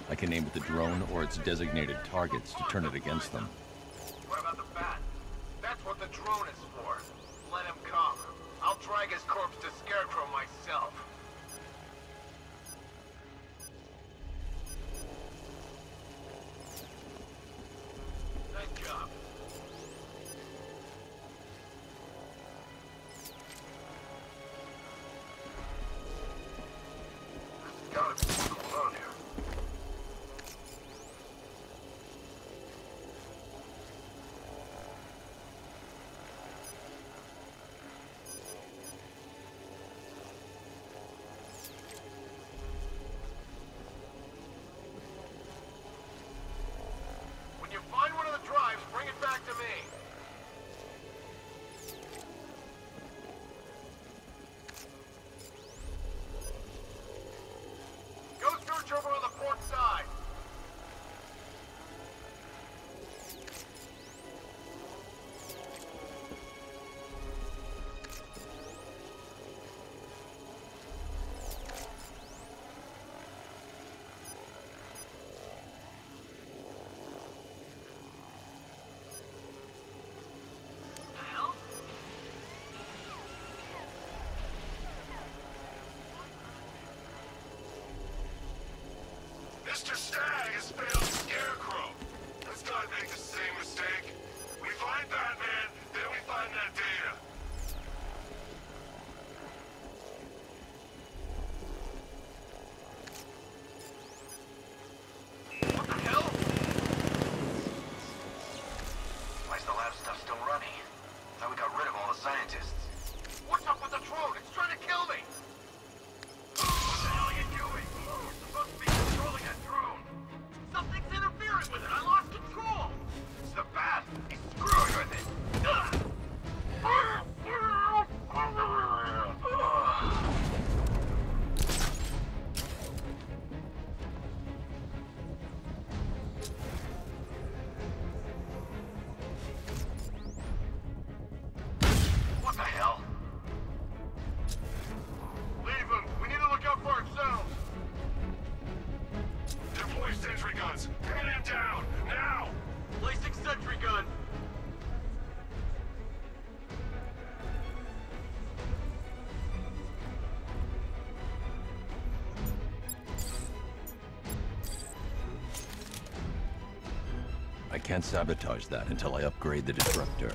I can aim at the drone or its designated targets to turn it against them. What about the bat? That's what the drone is for. Let him come. I'll drag his corpse to Scarecrow myself. Nice job. There's gotta be what's going on here. When you find one of the drives, bring it back to me. Go search over on the port side. Mr. Stagg has failed Scarecrow. Let's not make the same mistake. We find Batman, then we find that data. What the hell? Why is the lab stuff still running? Thought we got rid of all the scientists. What's up with the drone? It's trying to kill me! What the hell are you doing? You're supposed to be controlling that drone. Something's interfering with it. I lost control. It's the bat. He's screwing with it. What the hell? Leave him. We need to look out for ourselves. Deploy sentry guns. Pin him down. Now. Placing sentry gun. I can't sabotage that until I upgrade the disruptor.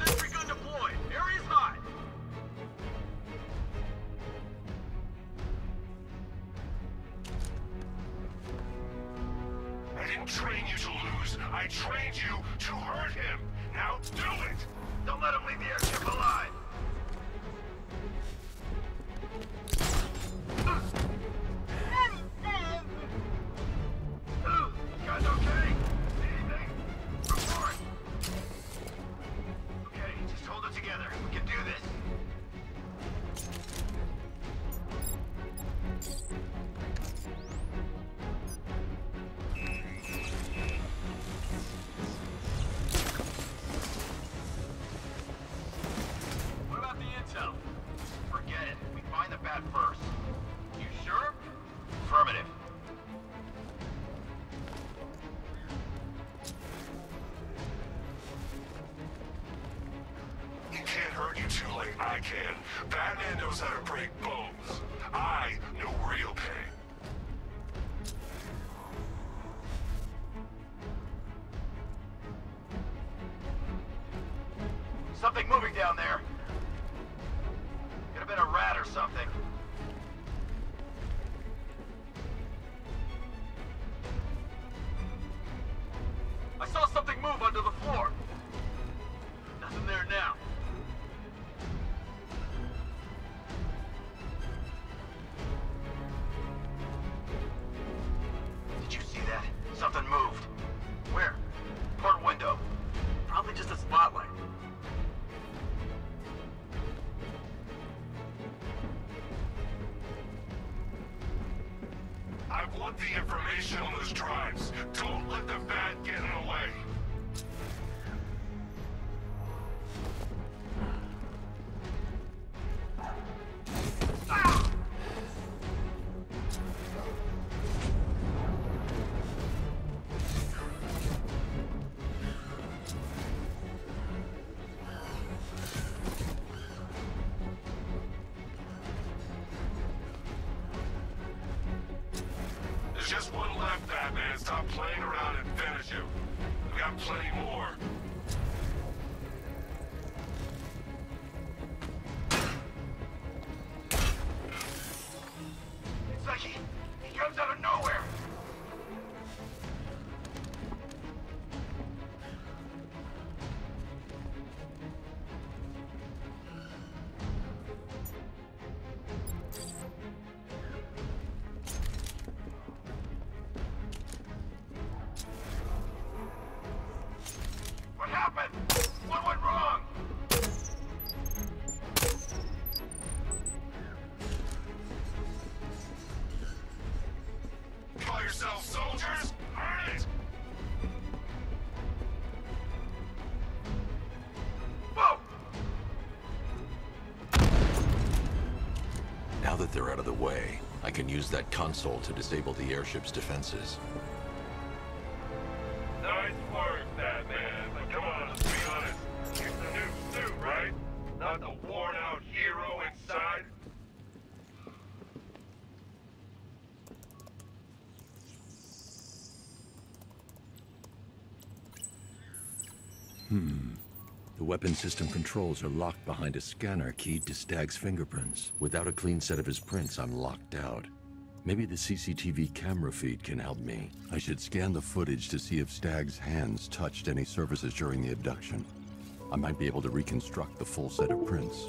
Sentry gun deployed. Area's hot. I didn't train you to lose. I trained you to hurt him. Now do it. Don't let him leave the airship alive. You guys okay? Anything? Report. Okay, just hold it together. We can do this. I can. Batman knows how to break bones. I know real pain. Something moving down there. Could have been a rat or something. I saw something move under the floor. Nothing there now. Did you see that? Something moved. Where? Port window. Probably just a spotlight. I want the information on those drives. Don't let the bat get in the way. There's just one left, Batman. Stop playing around and finish him. We got plenty more. It's like he comes out of nowhere. What happened? What went wrong? Call yourselves soldiers? Earn it! Whoa! Now that they're out of the way, I can use that console to disable the airship's defenses. Nice work, Batman. But come on, let's be honest. It's the new suit, right? Not the worn-out hero inside? The weapon system controls are locked behind a scanner keyed to Stag's fingerprints. Without a clean set of his prints, I'm locked out. Maybe the CCTV camera feed can help me. I should scan the footage to see if Stag's hands touched any surfaces during the abduction. I might be able to reconstruct the full set of prints.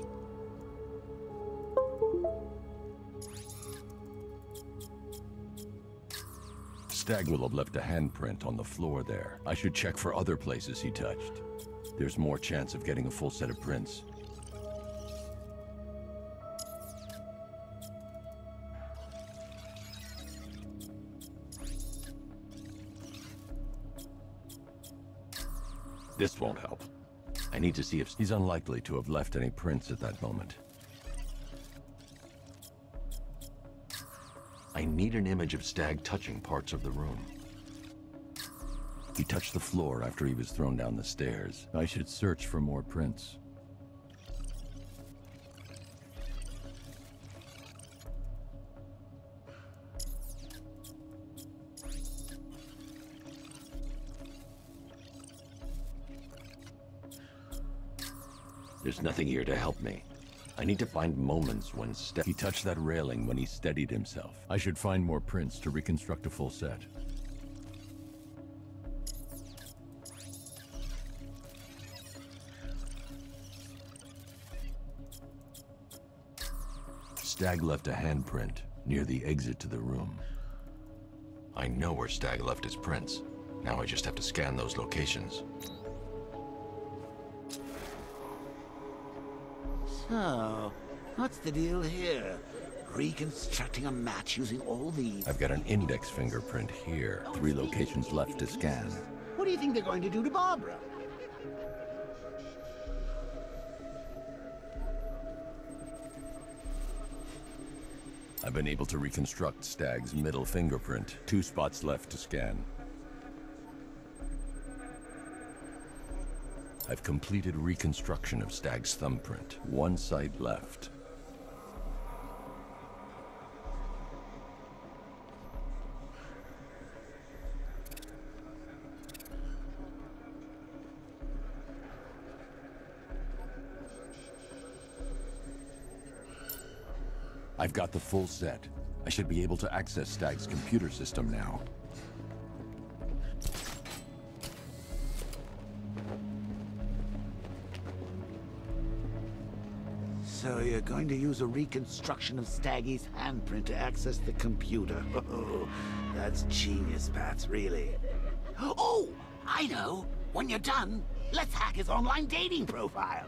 Stag will have left a handprint on the floor there. I should check for other places he touched. There's more chance of getting a full set of prints. This won't help. I need to see if he's unlikely to have left any prints at that moment. I need an image of Stag touching parts of the room. He touched the floor after he was thrown down the stairs. I should search for more prints. There's nothing here to help me. I need to find moments when He touched that railing when he steadied himself. I should find more prints to reconstruct a full set. Stag left a handprint near the exit to the room. I know where Stag left his prints. Now I just have to scan those locations. So, what's the deal here? Reconstructing a match using all these... I've got an index fingerprint here. 3 locations left to scan. What do you think they're going to do to Barbara? I've been able to reconstruct Stag's middle fingerprint. 2 spots left to scan. I've completed reconstruction of Stag's thumbprint. One site left. I've got the full set. I should be able to access Stag's computer system now. So you're going to use a reconstruction of Staggy's handprint to access the computer. Oh, that's genius, Bats, really. Oh, I know. When you're done, let's hack his online dating profile.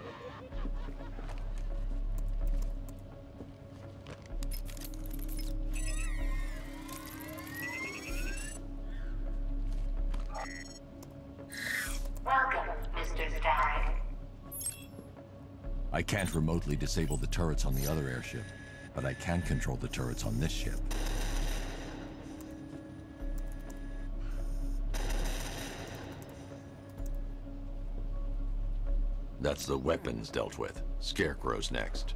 Welcome, Mr. Stag. I can't remotely disable the turrets on the other airship, but I can control the turrets on this ship. That's the weapons dealt with. Scarecrow's next.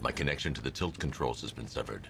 My connection to the tilt controls has been severed.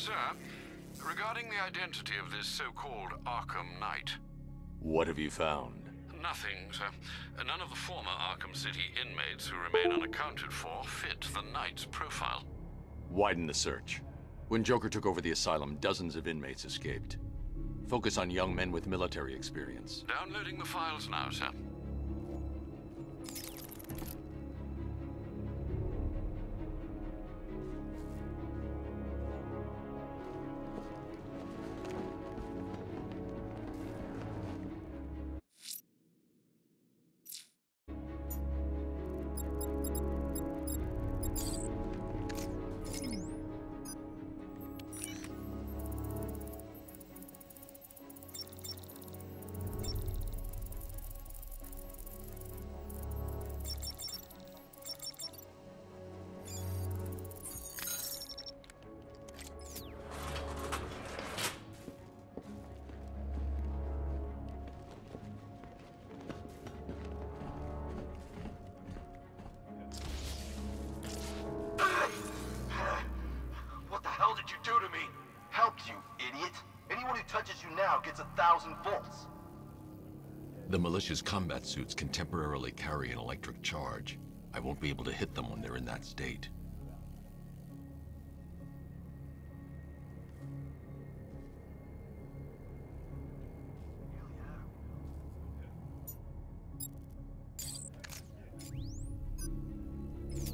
Sir, regarding the identity of this so-called Arkham Knight. What have you found? Nothing, sir. None of the former Arkham City inmates who remain unaccounted for fit the Knight's profile. Widen the search. When Joker took over the asylum, dozens of inmates escaped. Focus on young men with military experience. Downloading the files now, sir. Touches you now gets 1,000 volts. The militia's combat suits can temporarily carry an electric charge. I won't be able to hit them when they're in that state.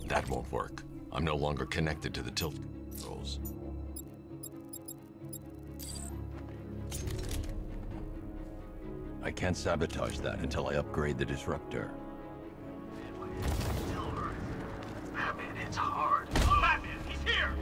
That won't work. I'm no longer connected to the tilt controls. I can't sabotage that until I upgrade the disruptor. Batman, it's hard. Batman, he's here!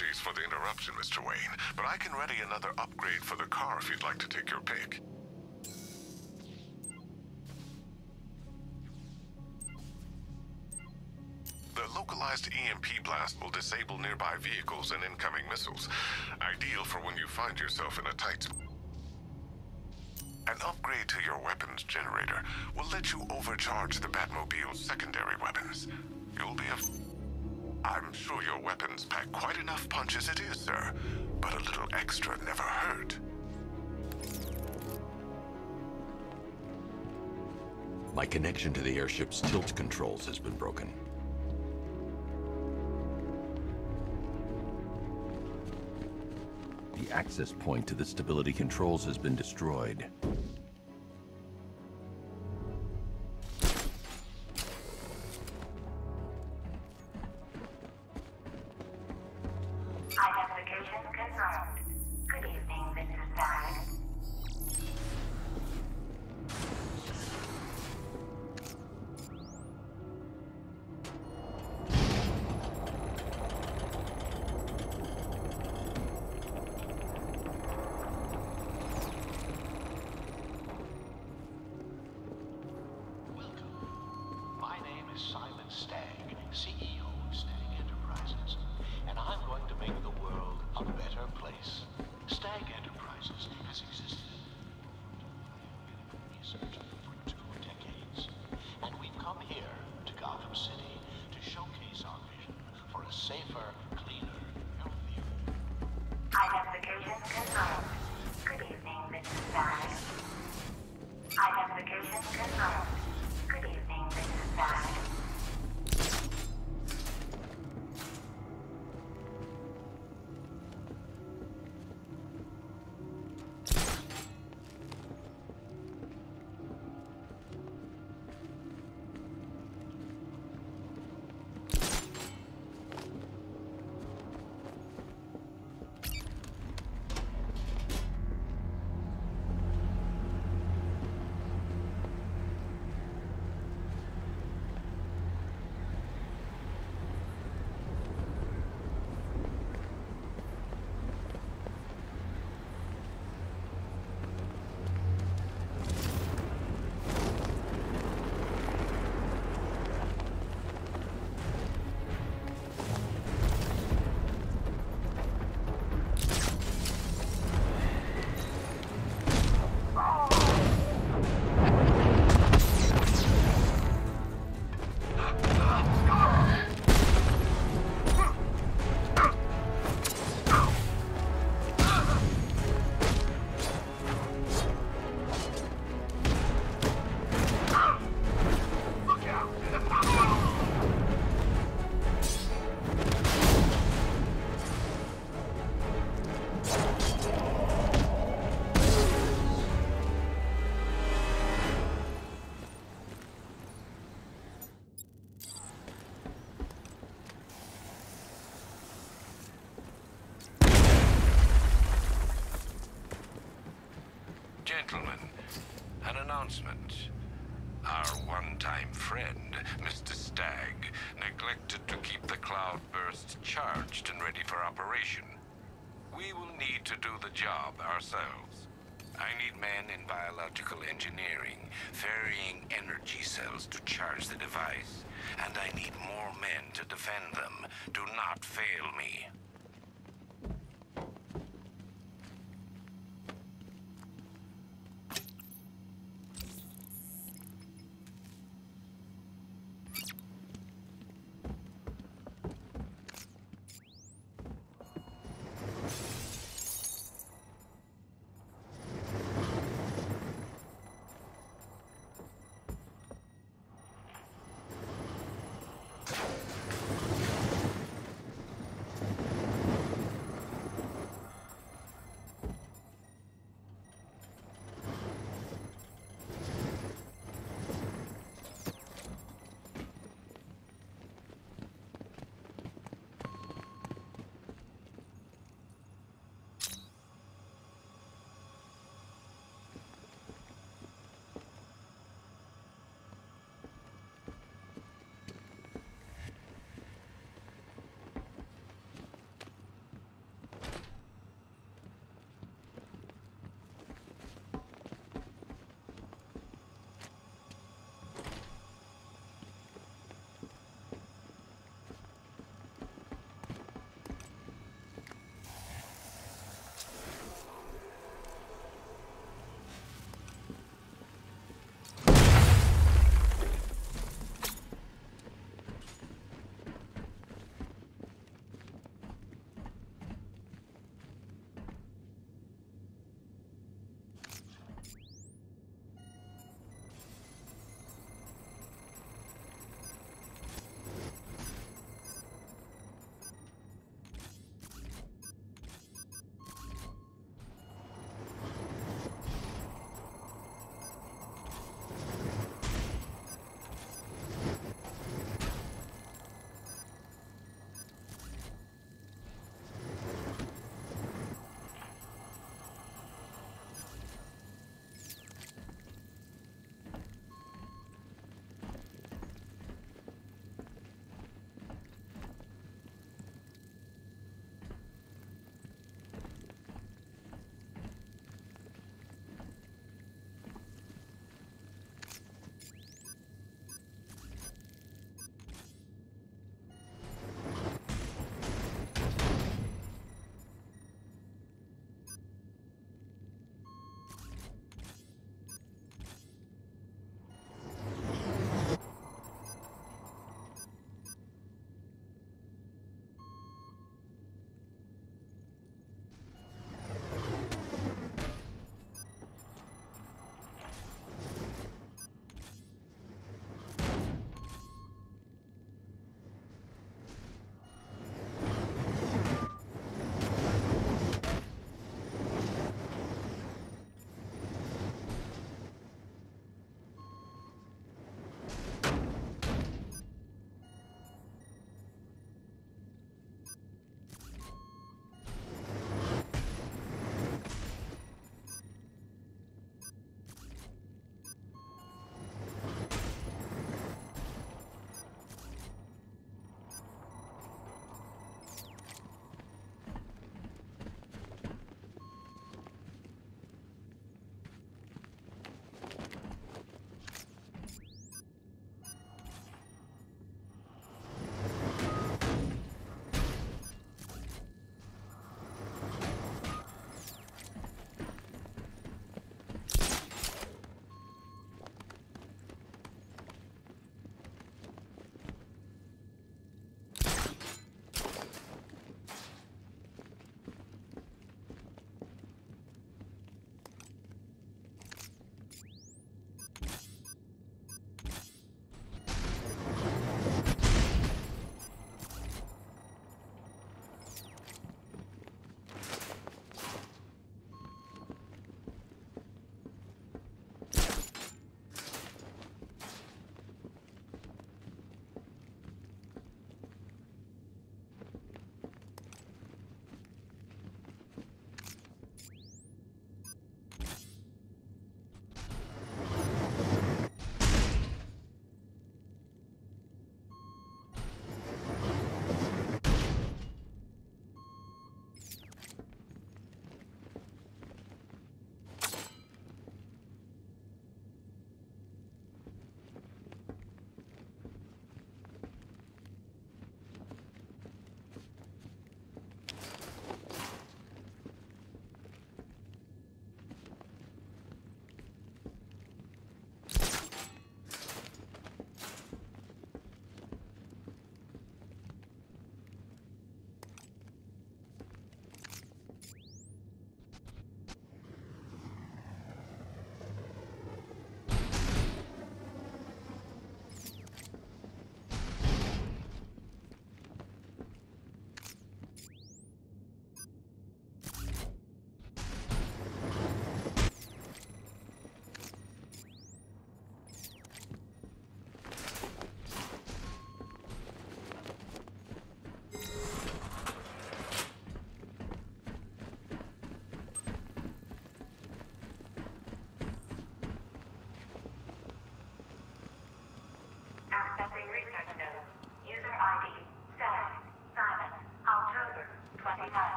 Apologies for the interruption, Mr. Wayne, but I can ready another upgrade for the car if you'd like to take your pick. The localized EMP blast will disable nearby vehicles and incoming missiles. Ideal for when you find yourself in a tight spot. An upgrade to your weapons generator will let you overcharge the Batmobile's secondary weapons. You'll be I'm sure your weapons pack quite enough punch as it is, sir, but a little extra never hurt. My connection to the airship's tilt controls has been broken. The access point to the stability controls has been destroyed. Identification confirmed. Good evening, Mrs. Stag. My name is Simon Stagg, CEO of Stagg Enterprises, and I'm going to make the world a better place. Stagg Enterprises has existed in research for 2 decades, and we've come here to Gotham City to showcase our vision for a safer, cleaner, healthier. Identification confirmed. Good evening, Mrs. Stag. Identification confirmed. Good evening, Mrs. Stag. Gentlemen, an announcement. Our one-time friend, Mr. Stagg, neglected to keep the cloudbursts charged and ready for operation. We will need to do the job ourselves. I need men in biological engineering, ferrying energy cells to charge the device, and I need more men to defend them. Do not fail me.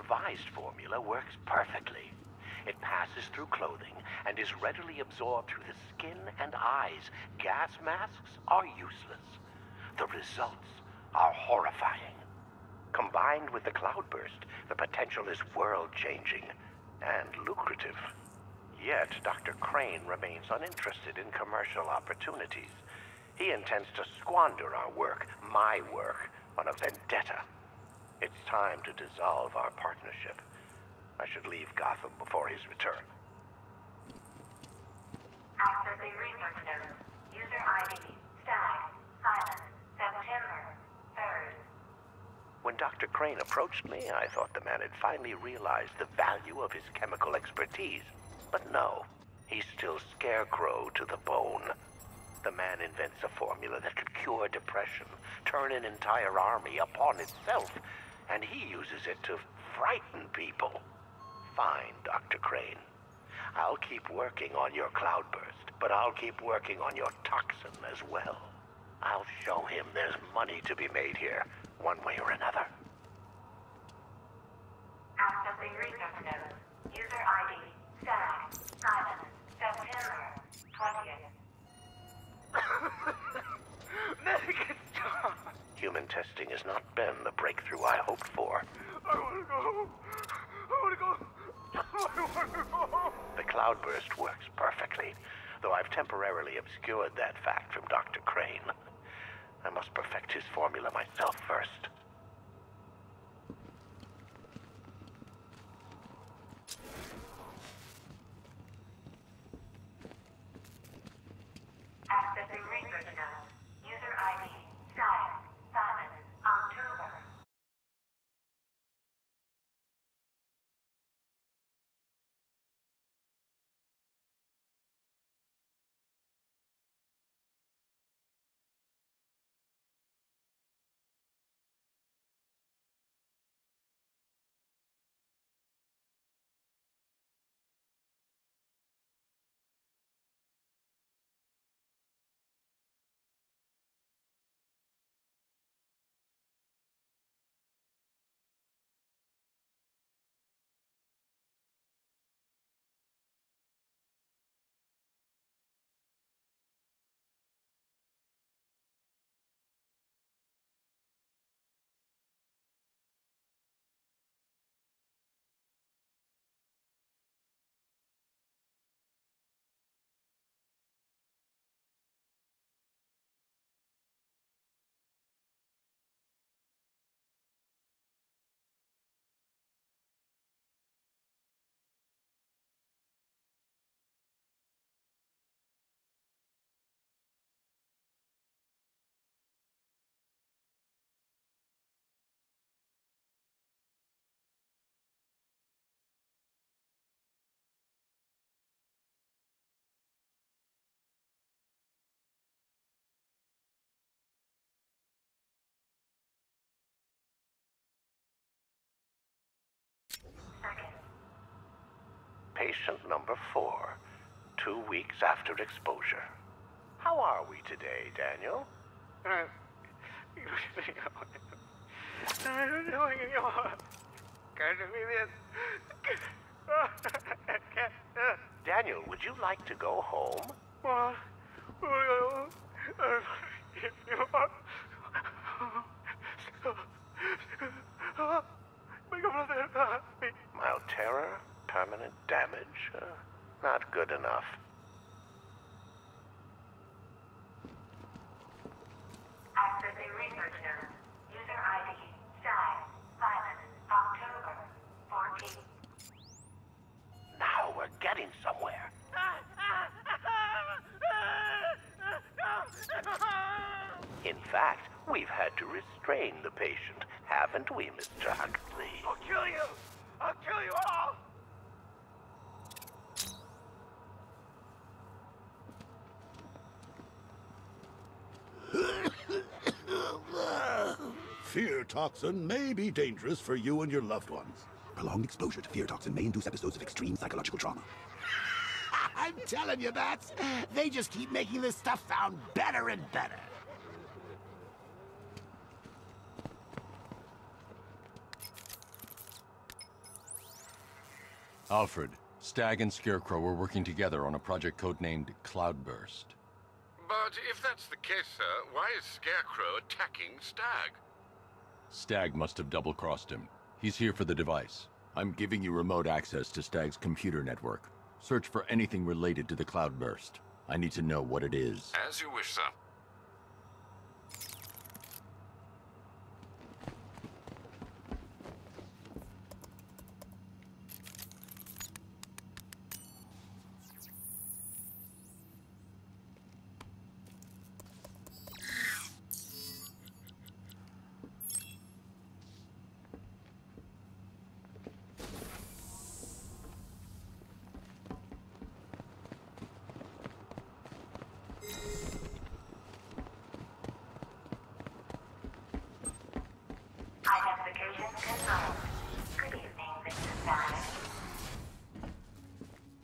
revised formula works perfectly. It passes through clothing and is readily absorbed through the skin and eyes. Gas masks are useless. The results are horrifying. Combined with the cloudburst, the potential is world-changing and lucrative. Yet, Dr. Crane remains uninterested in commercial opportunities. He intends to squander our work, my work, on a vendetta. It's time to dissolve our partnership. I should leave Gotham before his return. Accessing research notes. User ID. Stag. Silence. September 3rd. When Dr. Crane approached me, I thought the man had finally realized the value of his chemical expertise. But no, he's still scarecrow to the bone. The man invents a formula that could cure depression, turn an entire army upon itself, and he uses it to frighten people. Fine, Dr. Crane. I'll keep working on your cloudburst, but I'll keep working on your toxin as well. I'll show him there's money to be made here, one way or another. Accessing research notes. User ID. Stag. Silence. September 20th. Human testing has not been the breakthrough I hoped for. I want to go. I want to go. The cloudburst works perfectly, though I've temporarily obscured that fact from Dr. Crane. I must perfect his formula myself first. Accessing research notes. User ID. Stag. Silence. October. Patient number 4, 2 weeks after exposure. How are we today, Daniel? Daniel, would you like to go home? Mild terror? Permanent damage? Not good enough. Accessing research notes. User ID. Stag. Silence. October 14th. Now we're getting somewhere. In fact, we've had to restrain the patient, haven't we, Mr. Huxley? I'll kill you! I'll kill you all! Fear toxin may be dangerous for you and your loved ones. Prolonged exposure to fear toxin may induce episodes of extreme psychological trauma. I'm telling you, Bats. They just keep making this stuff sound better and better. Alfred, Stag and Scarecrow were working together on a project codenamed Cloudburst. But if that's the case, sir, why is Scarecrow attacking Stag? Stag must have double-crossed him. He's here for the device. I'm giving you remote access to Stag's computer network. Search for anything related to the Cloudburst. I need to know what it is. As you wish, sir.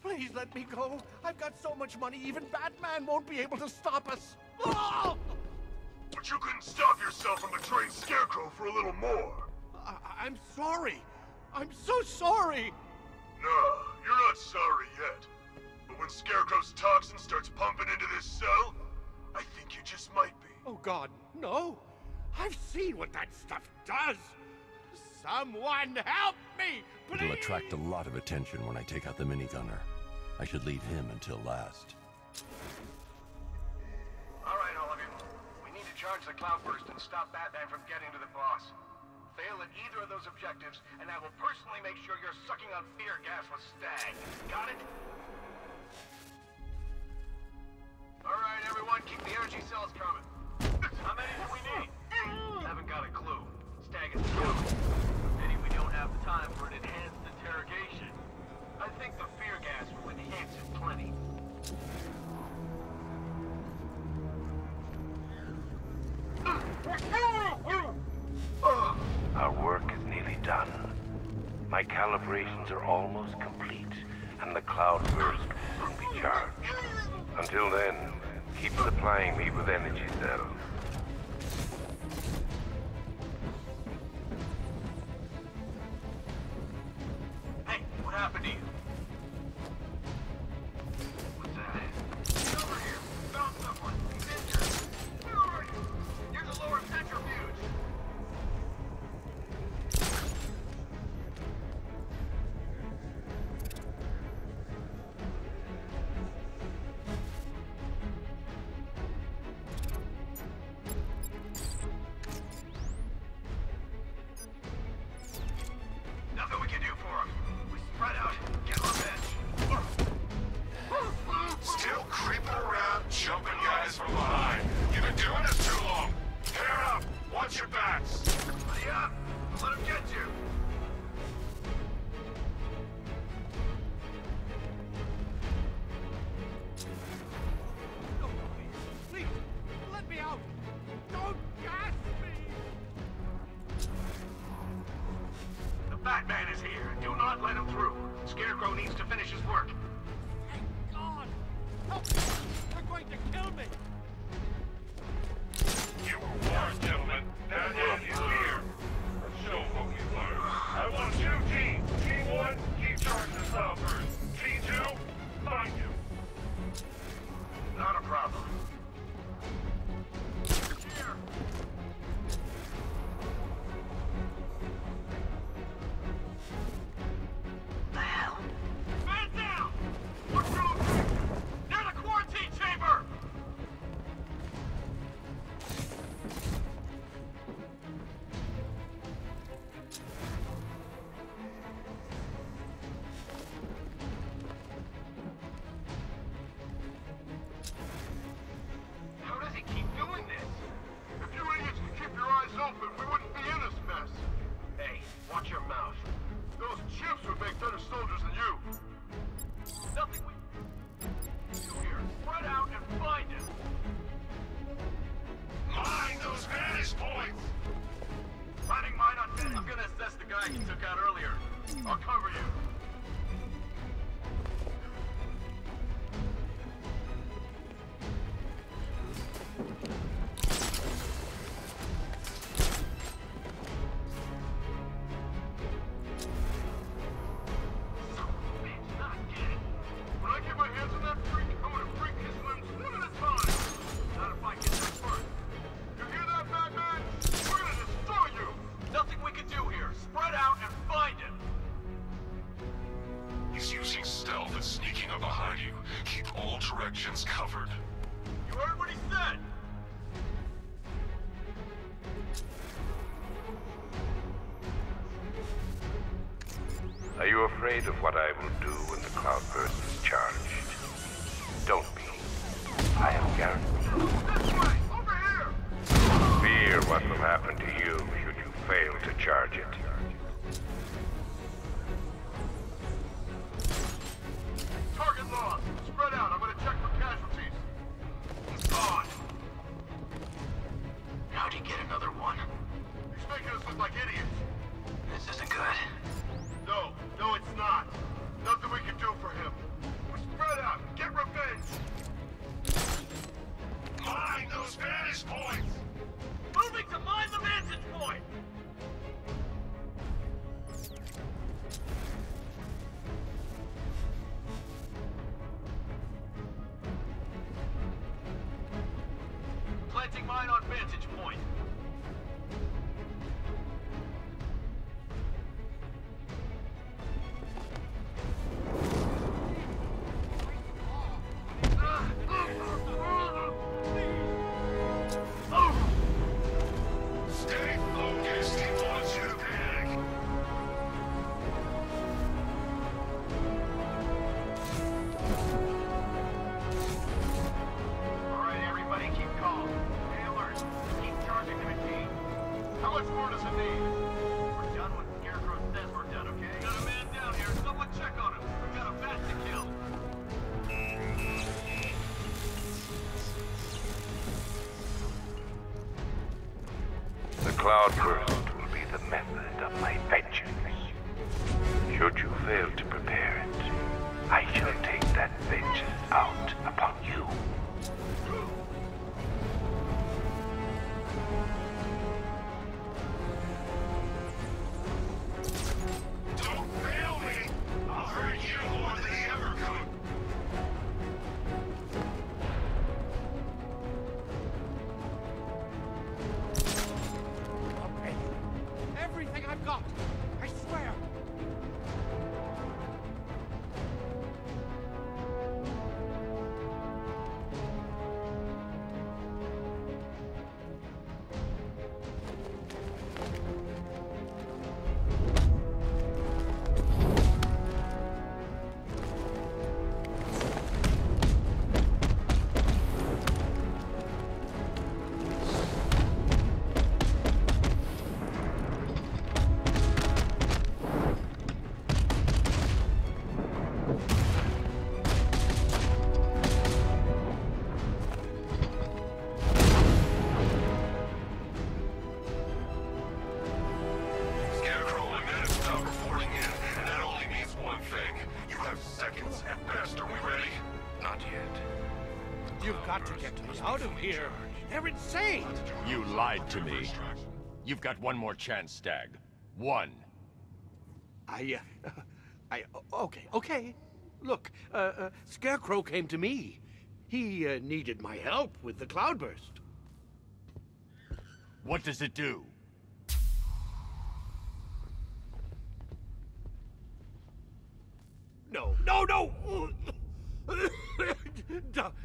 Please let me go. I've got so much money, even Batman won't be able to stop us. Oh! But you couldn't stop yourself from betraying Scarecrow for a little more. I'm sorry. I'm so sorry. No, you're not sorry yet. But when Scarecrow's toxin starts pumping into this cell, I think you just might be. Oh God, no. I've seen what that stuff does. Someone help me, please! It'll attract a lot of attention when I take out the minigunner. I should leave him until last. All right, all of you. We need to charge the Cloudburst and stop Batman from getting to the boss. Fail at either of those objectives, and I will personally make sure you're sucking on fear gas with Stag. Got it? All right, everyone, keep the energy cells coming. How many do we need? Haven't got a clue. Stag is killed. Pity we don't have the time for an enhanced interrogation. I think the fear gas will enhance it plenty. Our work is nearly done. My calibrations are almost complete, and the Cloudburst will be charged. Until then, keep supplying me with energy cells. Hey, what happened to you? What's that? Get over here! Found someone! He's injured! Where are you? Near the lower centrifuge! Nothing we can do for him. We spread out, get revenge. Still creeping around, jumping guys from behind. You've been doing this too long. Pair up. Watch your backs. Buddy up. Let him get you. No, please, let me out. Don't gas me. The Batman is here. Do not let him through. Scarecrow needs to finish his work. Thank God. Help me. They're going to kill me. You were warned, gentlemen. That end is here. Show what we've learned. I want 2 teams. Team 1, keep charging the Cloudburst. Team 2, find him. Not a problem. Here. The hell? Man down! What's wrong? Near the quarantine chamber! How does he keep doing this? If you idiots could keep your eyes open, we wouldn't be in this mess. Hey, watch your mouth. Those chimps would make better soldiers than you. Nothing we do here. Spread out and find him. Mind those vantage points. Finding mine on finish. I'm gonna assess the guy he took out earlier. I'll cover you. one's sneaking up behind you. Keep all directions covered. You heard what he said? Are you afraid of what I will do when the cloudburst is charged? Don't be. I am guaranteed. This way! Over here! Fear what will happen to you should you fail to charge it. Target lost. Spread out. I'm gonna check for casualties. He's gone. How'd he get another one? He's making us look like idiots. This isn't good. No, it's not. Nothing we can do for him. We spread out. Get revenge. Mine those vantage points! Moving to mine the vantage point. Planting mine on vantage point. Stay focused, he wants you to panic! Alright, everybody, keep calm. Stay alert. Keep charging to the team. How much more does it need? We're done when Scarecrow says we're done, okay? Got a man down here. Someone check on him. We got a bat to kill. The cloudburst will be the method of my vengeance. Should you fail to prepare it, I shall take that vengeance out upon you. Don't fail me! I'll hurt you more than he ever could! I'll pay you. Everything I've got. I swear. Scarecrow and men have stopped reporting in, and that only means one thing. You have seconds at best. Are we ready? Not yet. You've got to get me out of here. They're insane. You lied to me. You've got one more chance, Stag. One. Okay. Look, Scarecrow came to me. He needed my help with the cloudburst. What does it do? No!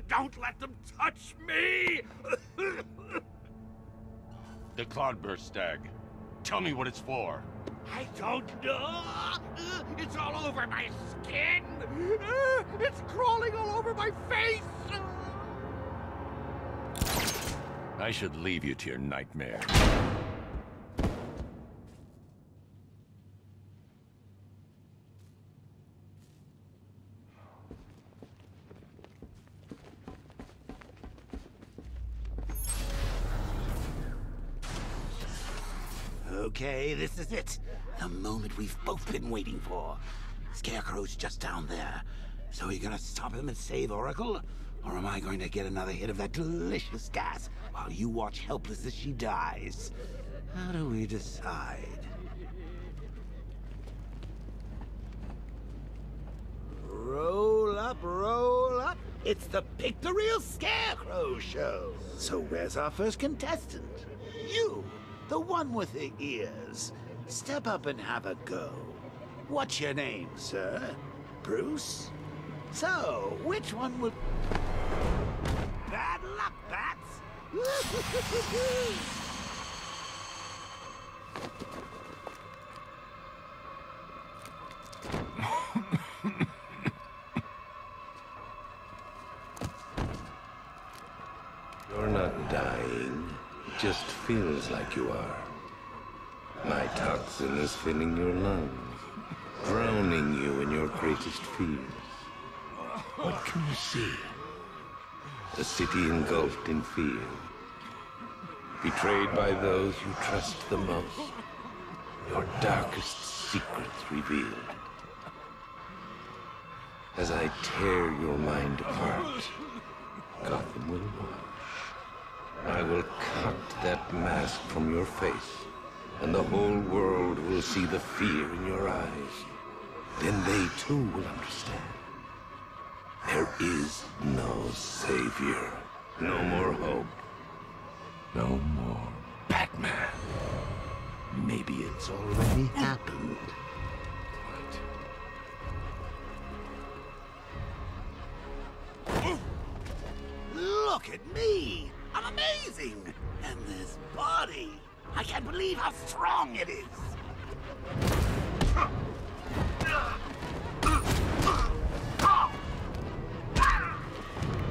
Don't let them touch me! The cloudburst, Stag. Tell me what it's for. I don't know! It's all over my skin! It's crawling all over my face! I should leave you to your nightmare. Okay, this is it. The moment we've both been waiting for. Scarecrow's just down there. So are you gonna stop him and save Oracle? Or am I going to get another hit of that delicious gas while you watch helpless as she dies? How do we decide? Roll up, roll up. It's the Pick the Real Scarecrow show. So where's our first contestant? You, the one with the ears. Step up and have a go. What's your name, sir? Bruce? So, which one would... Bad luck, Bats! You're not dying. It just feels like you are. My toxin is filling your lungs, drowning you in your greatest fears. What can you see? A city engulfed in fear. Betrayed by those you trust the most. Your darkest secrets revealed. As I tear your mind apart, Gotham will watch. I will cut that mask from your face, and the whole world will see the fear in your eyes. Then they too will understand. There is no savior, no more hope, no more Batman. Maybe it's already happened. Look at me! I'm amazing! And this body! I can't believe how strong it is!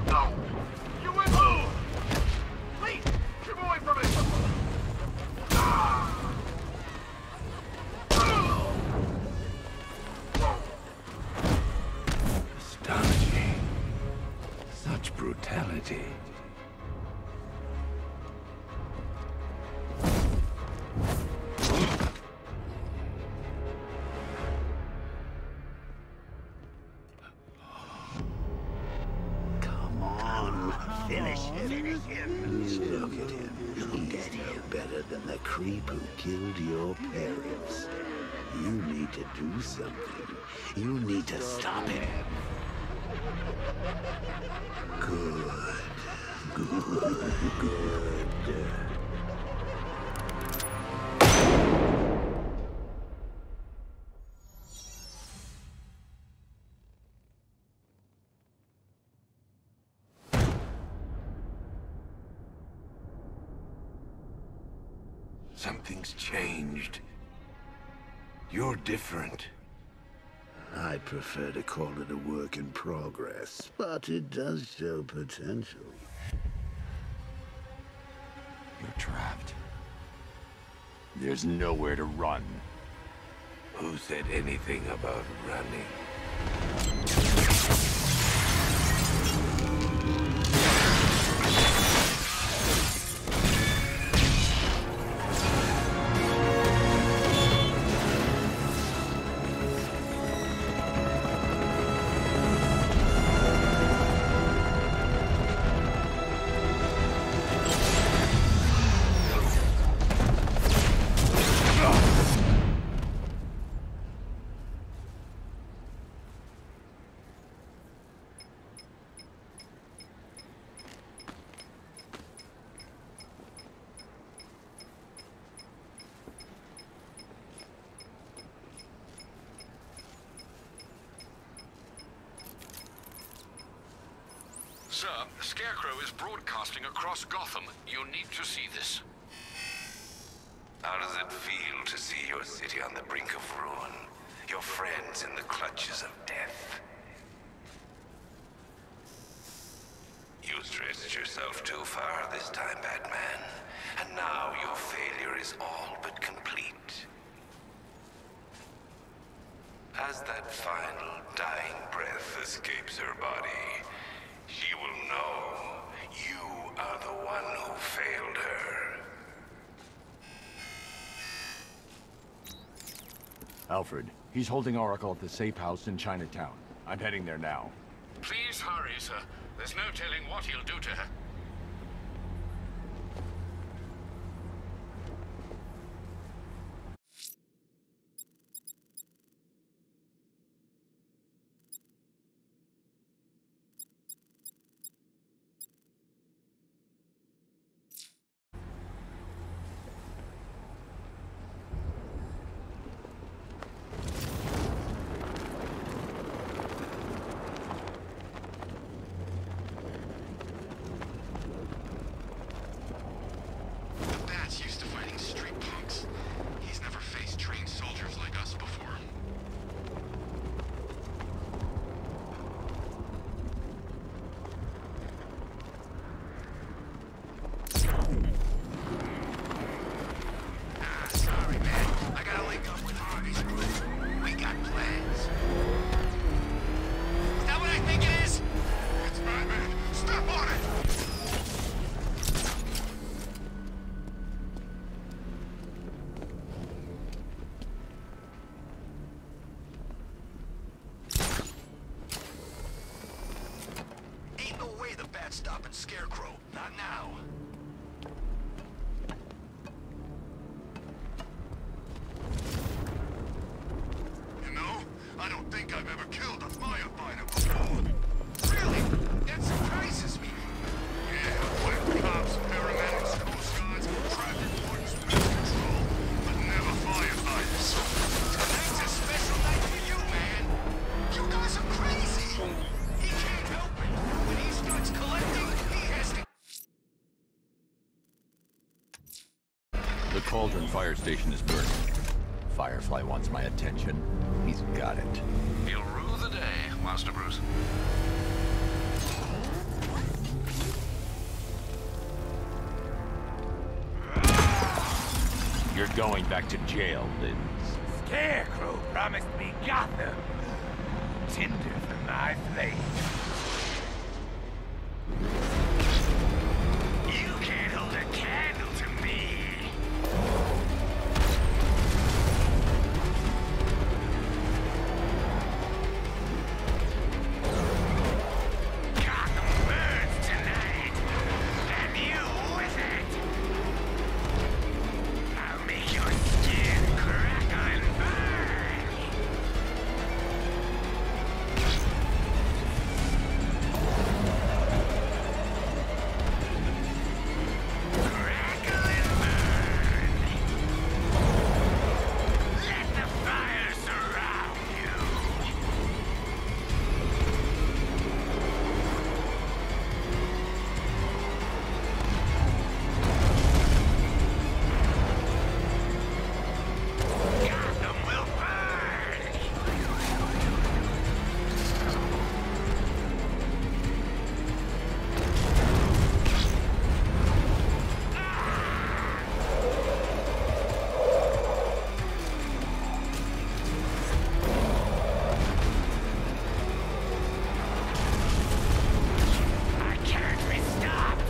No! You went move! Please, keep away from it! Astonishing. Such brutality. Come on, finish him. Finish him. Look at him. He's no better than the creep who killed your parents. You need to do something. You need to stop him. Good. Good. Something's changed. You're different. I'd prefer to call it a work in progress, but it does show potential. You're trapped. There's nowhere to run. Who said anything about running? Sir, Scarecrow is broadcasting across Gotham. You need to see this. How does it feel to see your city on the brink of ruin? Your friends in the clutches of death? You stretched yourself too far this time, Batman. And now your failure is all but complete. As that final dying breath escapes her body, she will know you are the one who failed her. Alfred, he's holding Oracle at the safe house in Chinatown. I'm heading there now. Please hurry, sir. There's no telling what he'll do to her. Scarecrow. Not now. You know, I don't think I've ever killed a firefighter before. Really? That surprises me. Yeah, what cops, paramedics, coast guards, traffic wardens, weed control, but never firefighters. Tonight's a special night for you, man. You guys are crazy. He can't help it. When he starts collecting, he has to... The Cauldron fire station is burning. Firefly wants my attention. He's got it. He'll rue the day, Master Bruce. You're going back to jail, Liz. Scarecrow promised me Gotham. Tinder for my flame. You can't hold a candle to me. Gotham burns tonight, and you with it. I'll make your skin crackle and burn. Crackle and burn. Let the fire surround you. Gotham will burn! I can't be stopped!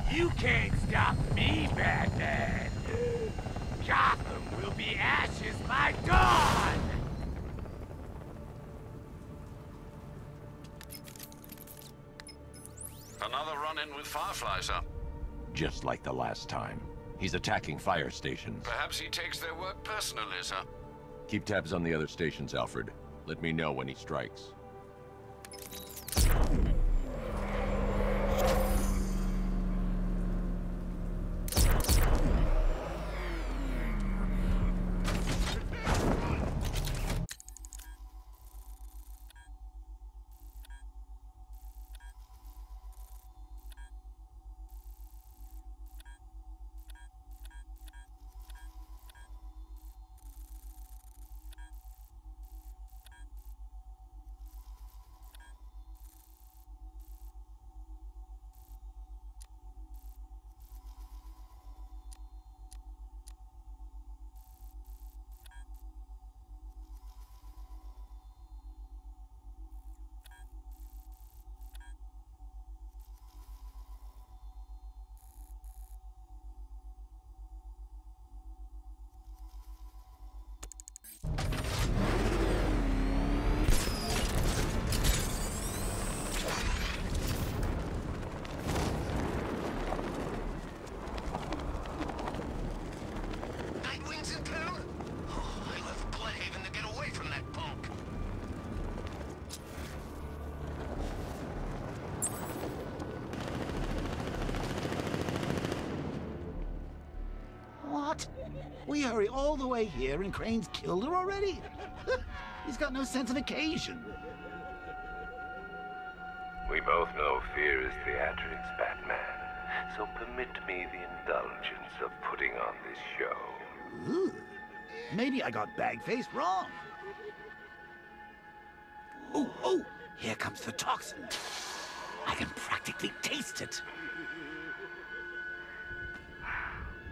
You can't stop me, Batman! Gotham will be ashes by dawn! Another run-in with Firefly, sir. Just like the last time. He's attacking fire stations. Perhaps he takes their work personally, sir. Keep tabs on the other stations, Alfred. Let me know when he strikes. Nightwing's in town? Oh, I left Bloodhaven to get away from that punk. What? We hurry all the way here and Crane's killed her already? He's got no sense of occasion. We both know fear is theatrics, Batman. So permit me the indulgence of putting on this show. Ooh. Maybe I got bag-faced wrong. Oh, here comes the toxin. I can practically taste it.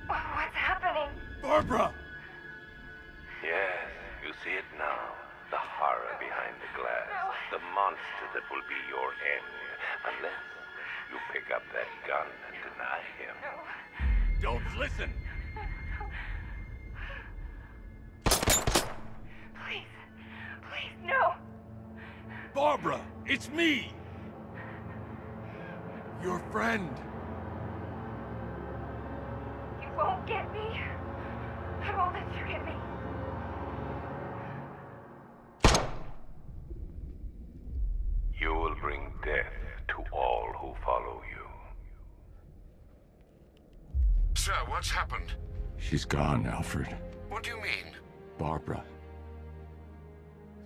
What's happening? Barbara! Yes, you see it now. The horror behind the glass. The monster that will be your end. Unless you pick up that gun and deny him. Don't listen! Please. Please, no! Barbara, it's me! Your friend. You won't get me. I won't let you get me. You will bring death to all who follow you. Sir, what's happened? She's gone, Alfred. What do you mean? Barbara.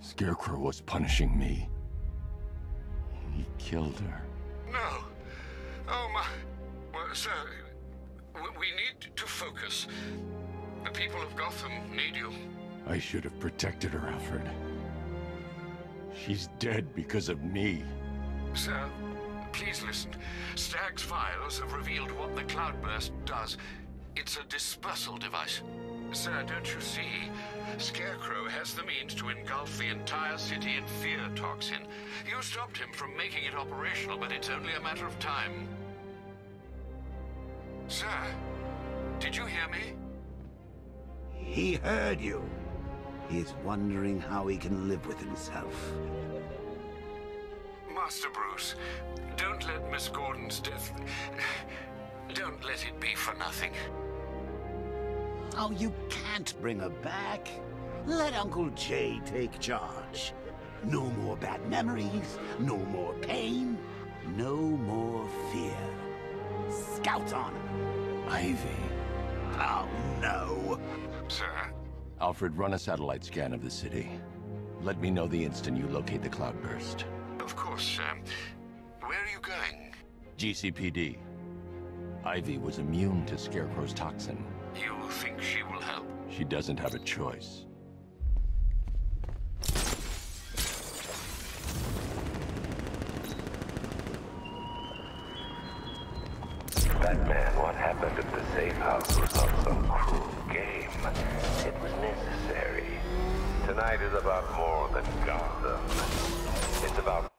Scarecrow was punishing me. He killed her. No. Oh, my... Well, sir, we need to focus. The people of Gotham need you. I should have protected her, Alfred. She's dead because of me. Sir, please listen. Stagg's files have revealed what the cloudburst does. It's a dispersal device. Sir, don't you see? Scarecrow has the means to engulf the entire city in fear toxin. You stopped him from making it operational, but it's only a matter of time. Sir, did you hear me? He heard you. He's wondering how he can live with himself. Master Bruce, don't let Miss Gordon's death... Don't let it be for nothing. Oh, you can't bring her back. Let Uncle Jay take charge. No more bad memories, no more pain, no more fear. Scout on her. Ivy. Oh, no. Sir? Alfred, run a satellite scan of the city. Let me know the instant you locate the cloudburst. Of course, sir. Where are you going? GCPD. Ivy was immune to Scarecrow's toxin. You think she will help? She doesn't have a choice. Batman, what happened at the safe house was not some cruel game. It was necessary. Tonight is about more than Gotham. It's about...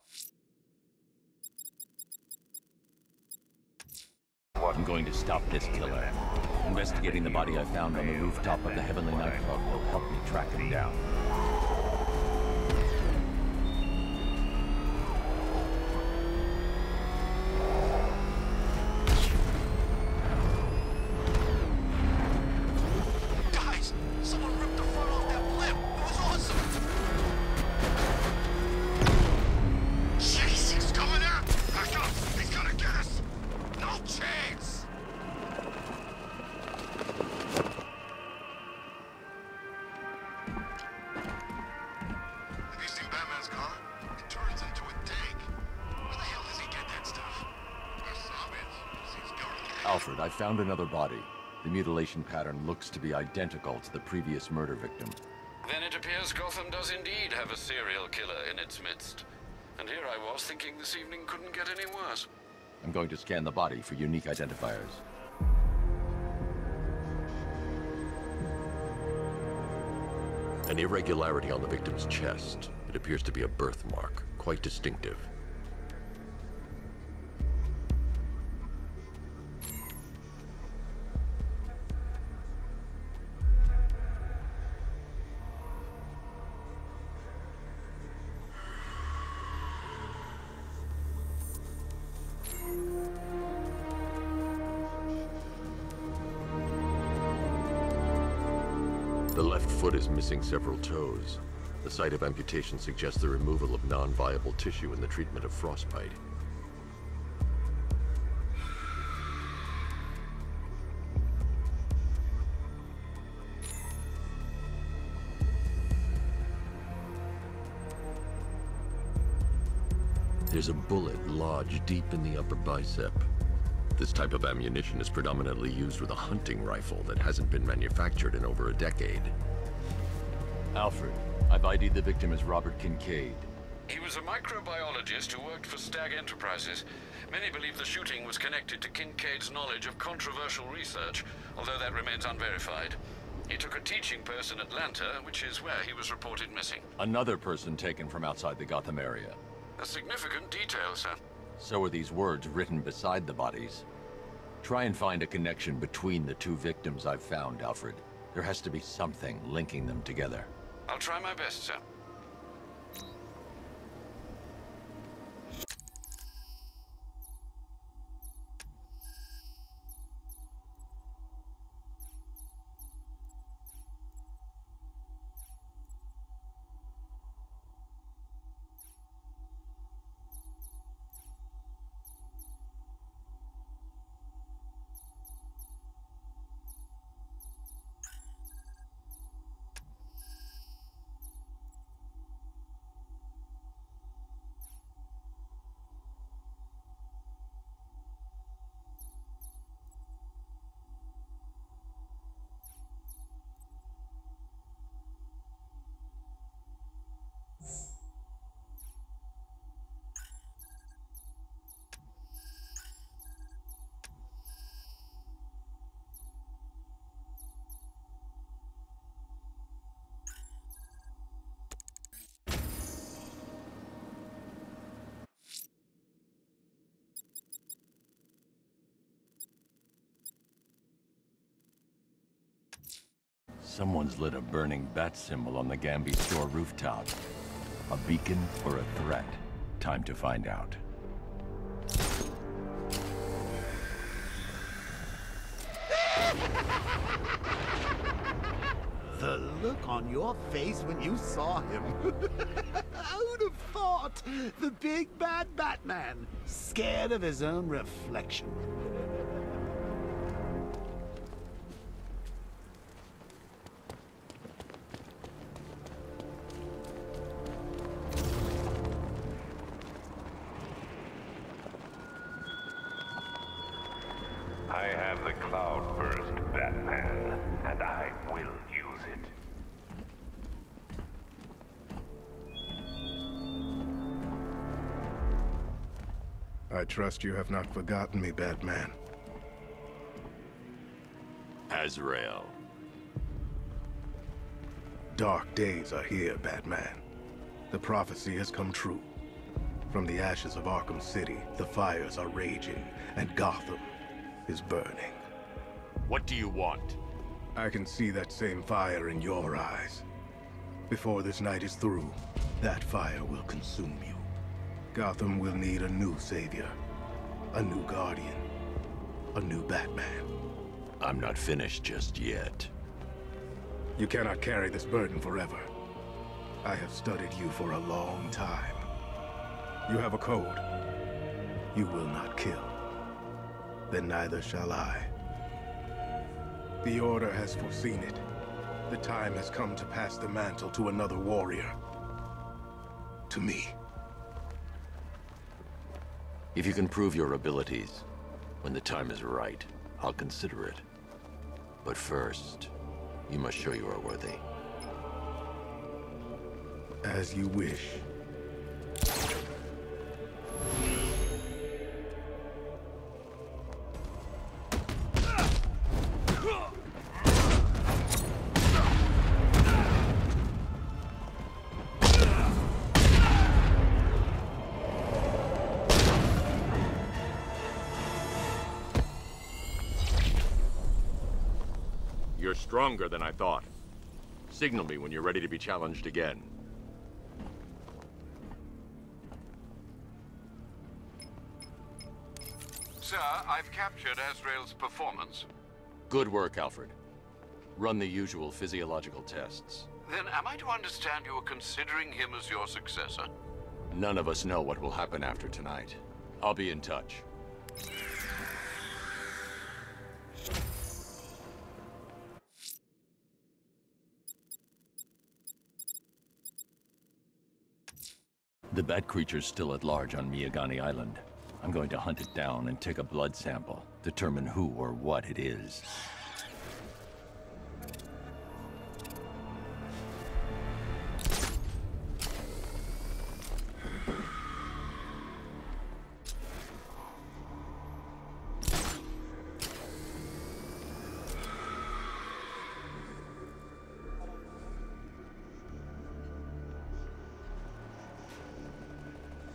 I'm going to stop this killer. Investigating the body I found on the rooftop of the Heavenly Nightclub will help me track him down. Guys, someone ripped the front off that blimp. It was awesome. Jeez, he's coming out. Back up. He's gonna get us. No chance. Have you seen Batman's car? It turns into a tank. Where the hell does he get that stuff? Or some it. He's going. Alfred, I found another body. The mutilation pattern looks to be identical to the previous murder victim. Then it appears Gotham does indeed have a serial killer in its midst. And here I was thinking this evening couldn't get any worse. I'm going to scan the body for unique identifiers. An irregularity on the victim's chest. It appears to be a birthmark, quite distinctive. The left foot is missing several toes. The site of amputation suggests the removal of non-viable tissue in the treatment of frostbite. There's a bullet lodged deep in the upper bicep. This type of ammunition is predominantly used with a hunting rifle that hasn't been manufactured in over a decade. Alfred, I've ID'd the victim as Robert Kincaid. He was a microbiologist who worked for Stag Enterprises. Many believe the shooting was connected to Kincaid's knowledge of controversial research, although that remains unverified. He took a teaching post in Atlanta, which is where he was reported missing. Another person taken from outside the Gotham area. A significant detail, sir. So are these words written beside the bodies. Try and find a connection between the two victims I've found, Alfred. There has to be something linking them together. I'll try my best, sir. Someone's lit a burning bat symbol on the Gambi store rooftop. A beacon or a threat? Time to find out. The look on your face when you saw him. Who'd have thought? The big bad Batman, scared of his own reflection. I have the Cloudburst, Batman, and I will use it. I trust you have not forgotten me, Batman. Azrael. Dark days are here, Batman. The prophecy has come true. From the ashes of Arkham City, the fires are raging, and Gotham is burning. What do you want? I can see that same fire in your eyes. Before this night is through, that fire will consume you. Gotham will need a new savior, a new guardian, a new Batman. I'm not finished just yet. You cannot carry this burden forever. I have studied you for a long time. You have a code. You will not kill. Then neither shall I. The Order has foreseen it. The time has come to pass the mantle to another warrior. To me. If you can prove your abilities, when the time is right, I'll consider it. But first, you must show you are worthy. As you wish. You're stronger than I thought. Signal me when you're ready to be challenged again. Sir, I've captured Azrael's performance. Good work, Alfred. Run the usual physiological tests. Then am I to understand you are considering him as your successor? None of us know what will happen after tonight. I'll be in touch. The bat creature's still at large on Miyagani Island. I'm going to hunt it down and take a blood sample, determine who or what it is.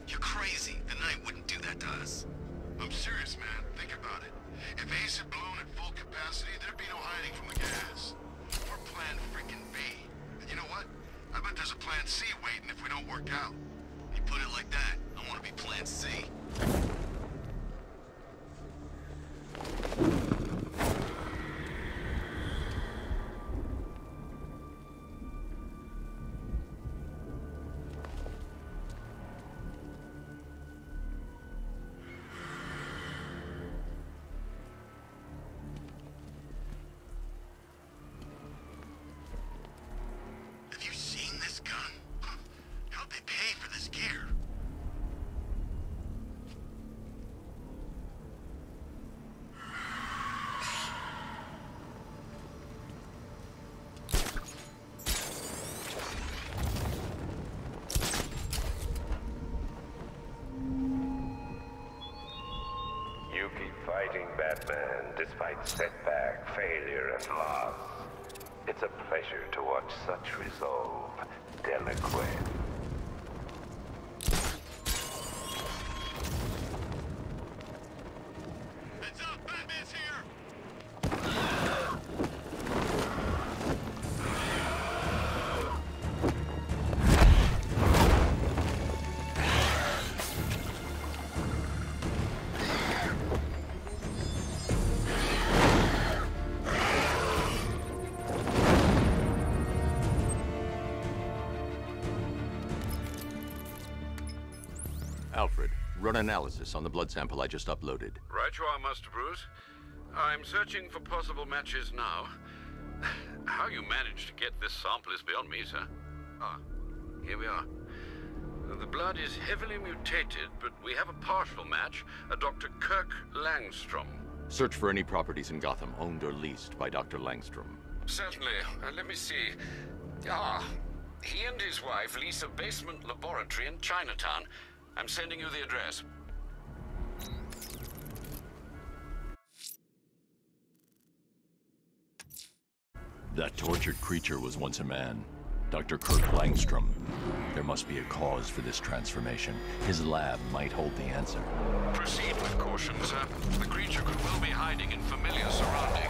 You're crazy. The Knight wouldn't do that to us. I'm serious, man. Think about it. If Ace had blown at full capacity, there'd be no hiding from the gas. We're plan freaking B. And you know what? I bet there's a plan C waiting if we don't work out. You put it like that, I want to be plan C. Have you seen this gun? How'd they pay for this gear? You keep fighting, Batman, despite setback, failure, and loss. It's a pleasure to watch such resolve, Delaquette. Heads up, Batman's here! Alfred, run analysis on the blood sample I just uploaded. Right you are, Master Bruce. I'm searching for possible matches now. How you managed to get this sample is beyond me, sir. Ah, here we are. The blood is heavily mutated, but we have a partial match, a Dr. Kirk Langstrom. Search for any properties in Gotham owned or leased by Dr. Langstrom. Certainly. Let me see. Ah, he and his wife lease a basement laboratory in Chinatown. I'm sending you the address. That tortured creature was once a man. Dr. Kirk Langstrom. There must be a cause for this transformation. His lab might hold the answer. Proceed with caution, sir. The creature could well be hiding in familiar surroundings.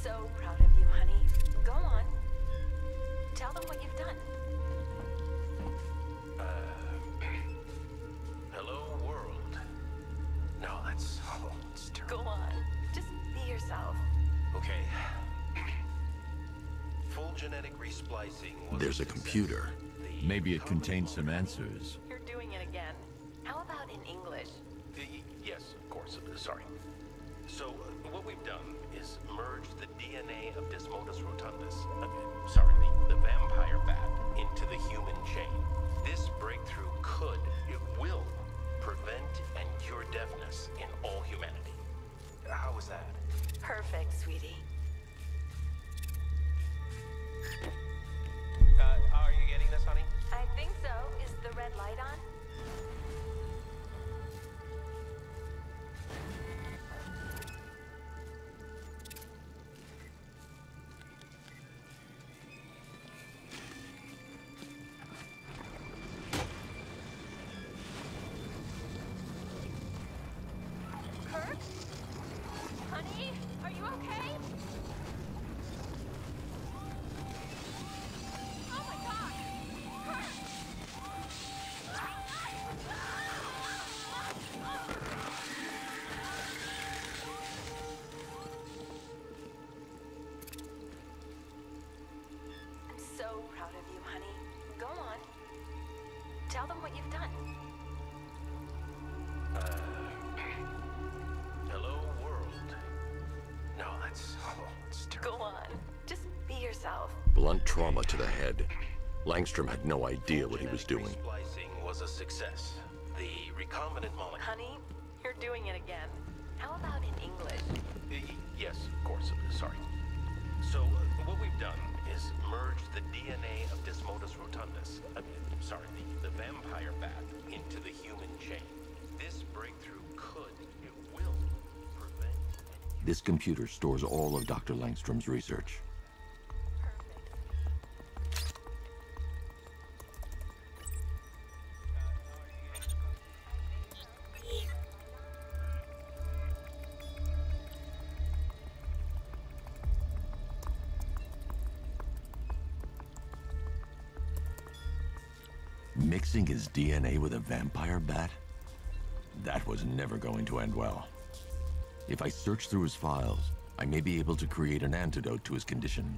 So proud of you, honey. Go on. Tell them what you've done. Hello, world. No, that's... Oh, it's terrible. Go on. Just be yourself. Okay. Full genetic resplicing was There's a computer. Maybe it contains some answers. You're doing it again. How about in English? Yes, of course. Sorry. So, what we've done is merge the DNA DNA of Desmodus rotundus, the vampire bat, into the human chain. This breakthrough it will, prevent and cure deafness in all humanity. How was that? Perfect, sweetie. Are you getting this, honey? I think so. Is the red light on? So proud of you, honey. Go on. Tell them what you've done. Hello, world. No, that's terrible. Go on. Just be yourself. Blunt trauma to the head. Langstrom had no idea what he was doing. Splicing was a success. The recombinant molecule. Honey, you're doing it again. How about in English? Yes, of course. Sorry. So, what we've done is merged the DNA of Desmodus rotundus, the vampire bat, into the human chain. This breakthrough it will, prevent... This computer stores all of Dr. Langstrom's research. Mixing his DNA with a vampire bat? That was never going to end well. If I search through his files, I may be able to create an antidote to his condition.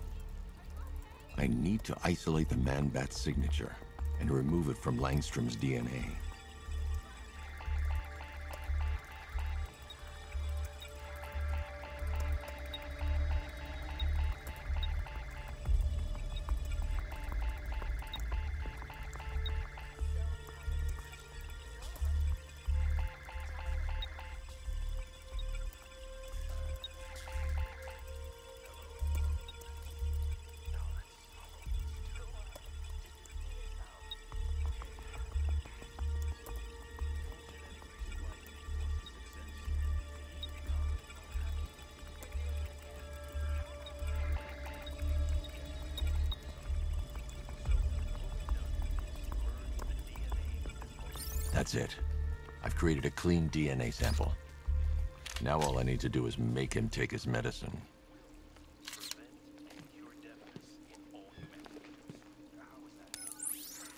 I need to isolate the man-bat's signature and remove it from Langstrom's DNA. That's it. I've created a clean DNA sample. Now all I need to do is make him take his medicine.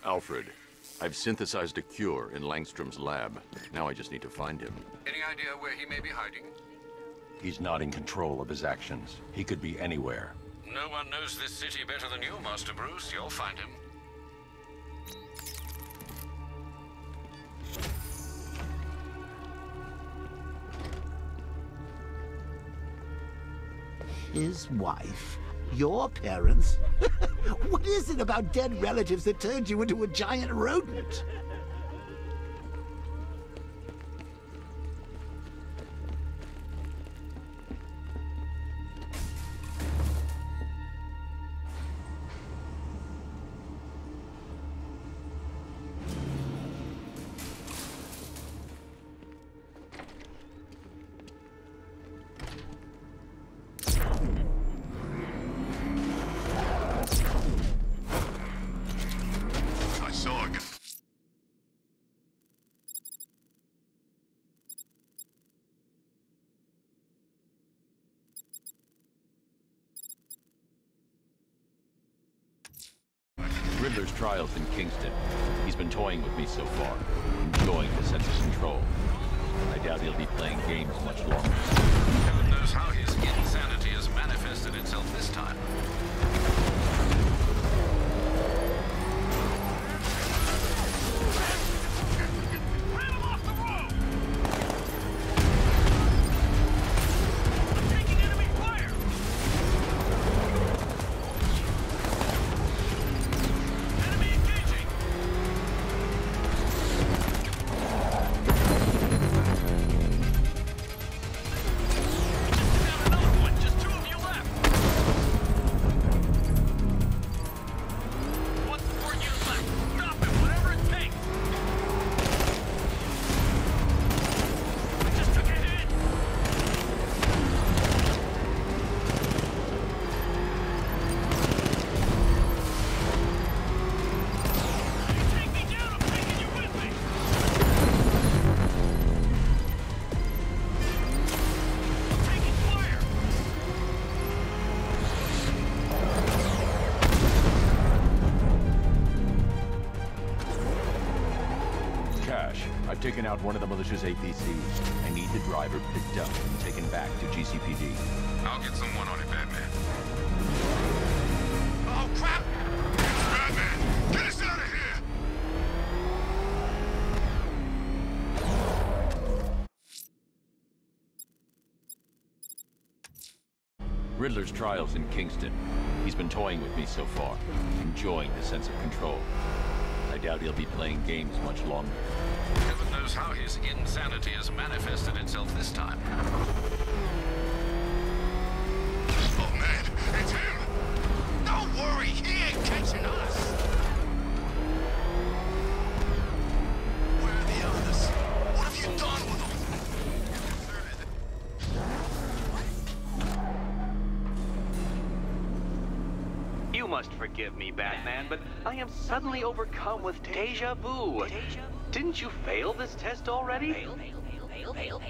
Alfred, I've synthesized a cure in Langstrom's lab. Now I just need to find him. Any idea where he may be hiding? He's not in control of his actions. He could be anywhere. No one knows this city better than you, Master Bruce. You'll find him. His wife? Your parents? What is it about dead relatives that turned you into a giant rodent? Riddler's trial's in Kingston. He's been toying with me so far, enjoying the sense of control. I doubt he'll be playing games much longer. Heaven knows how his insanity has manifested itself this time. taken out one of the militia's APCs. I need the driver picked up and taken back to GCPD. I'll get someone on it, Batman. Oh, crap! It's Batman! Get us out of here! Riddler's trial's in Kingston. He's been toying with me so far, enjoying the sense of control. I doubt he'll be playing games much longer. Heaven knows how his insanity has manifested itself this time. Oh, man, it's him! Don't worry, he ain't catching us! Where are the others? What have you done with them? You must forgive me, Batman, but I am suddenly overcome with deja vu. Didn't you fail this test already? Fail.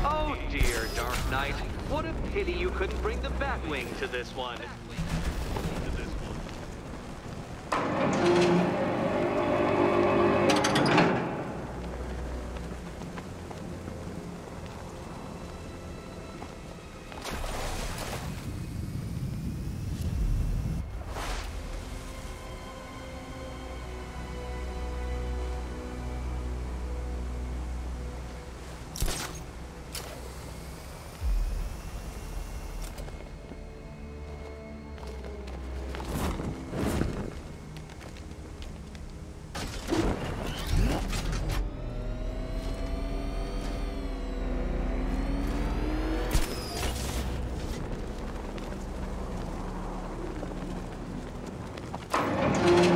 Oh dear, Dark Knight. What a pity you couldn't bring the Batwing to this one.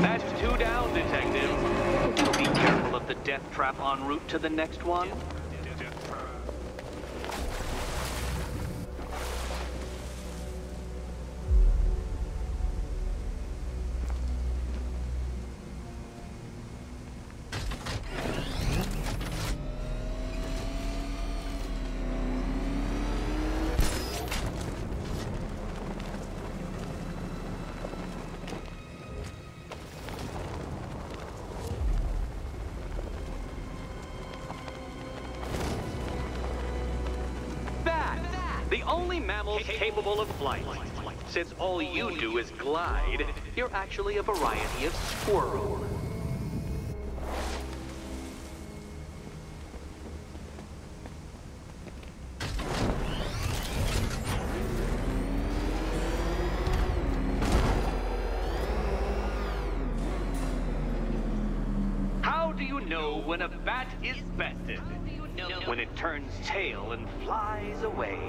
That's 2 down, Detective. Be careful of the death trap en route to the next one. The only mammal capable of flight. Since all you do is glide, you're actually a variety of squirrel. How do you know when a bat is bested? When it turns tail and flies away.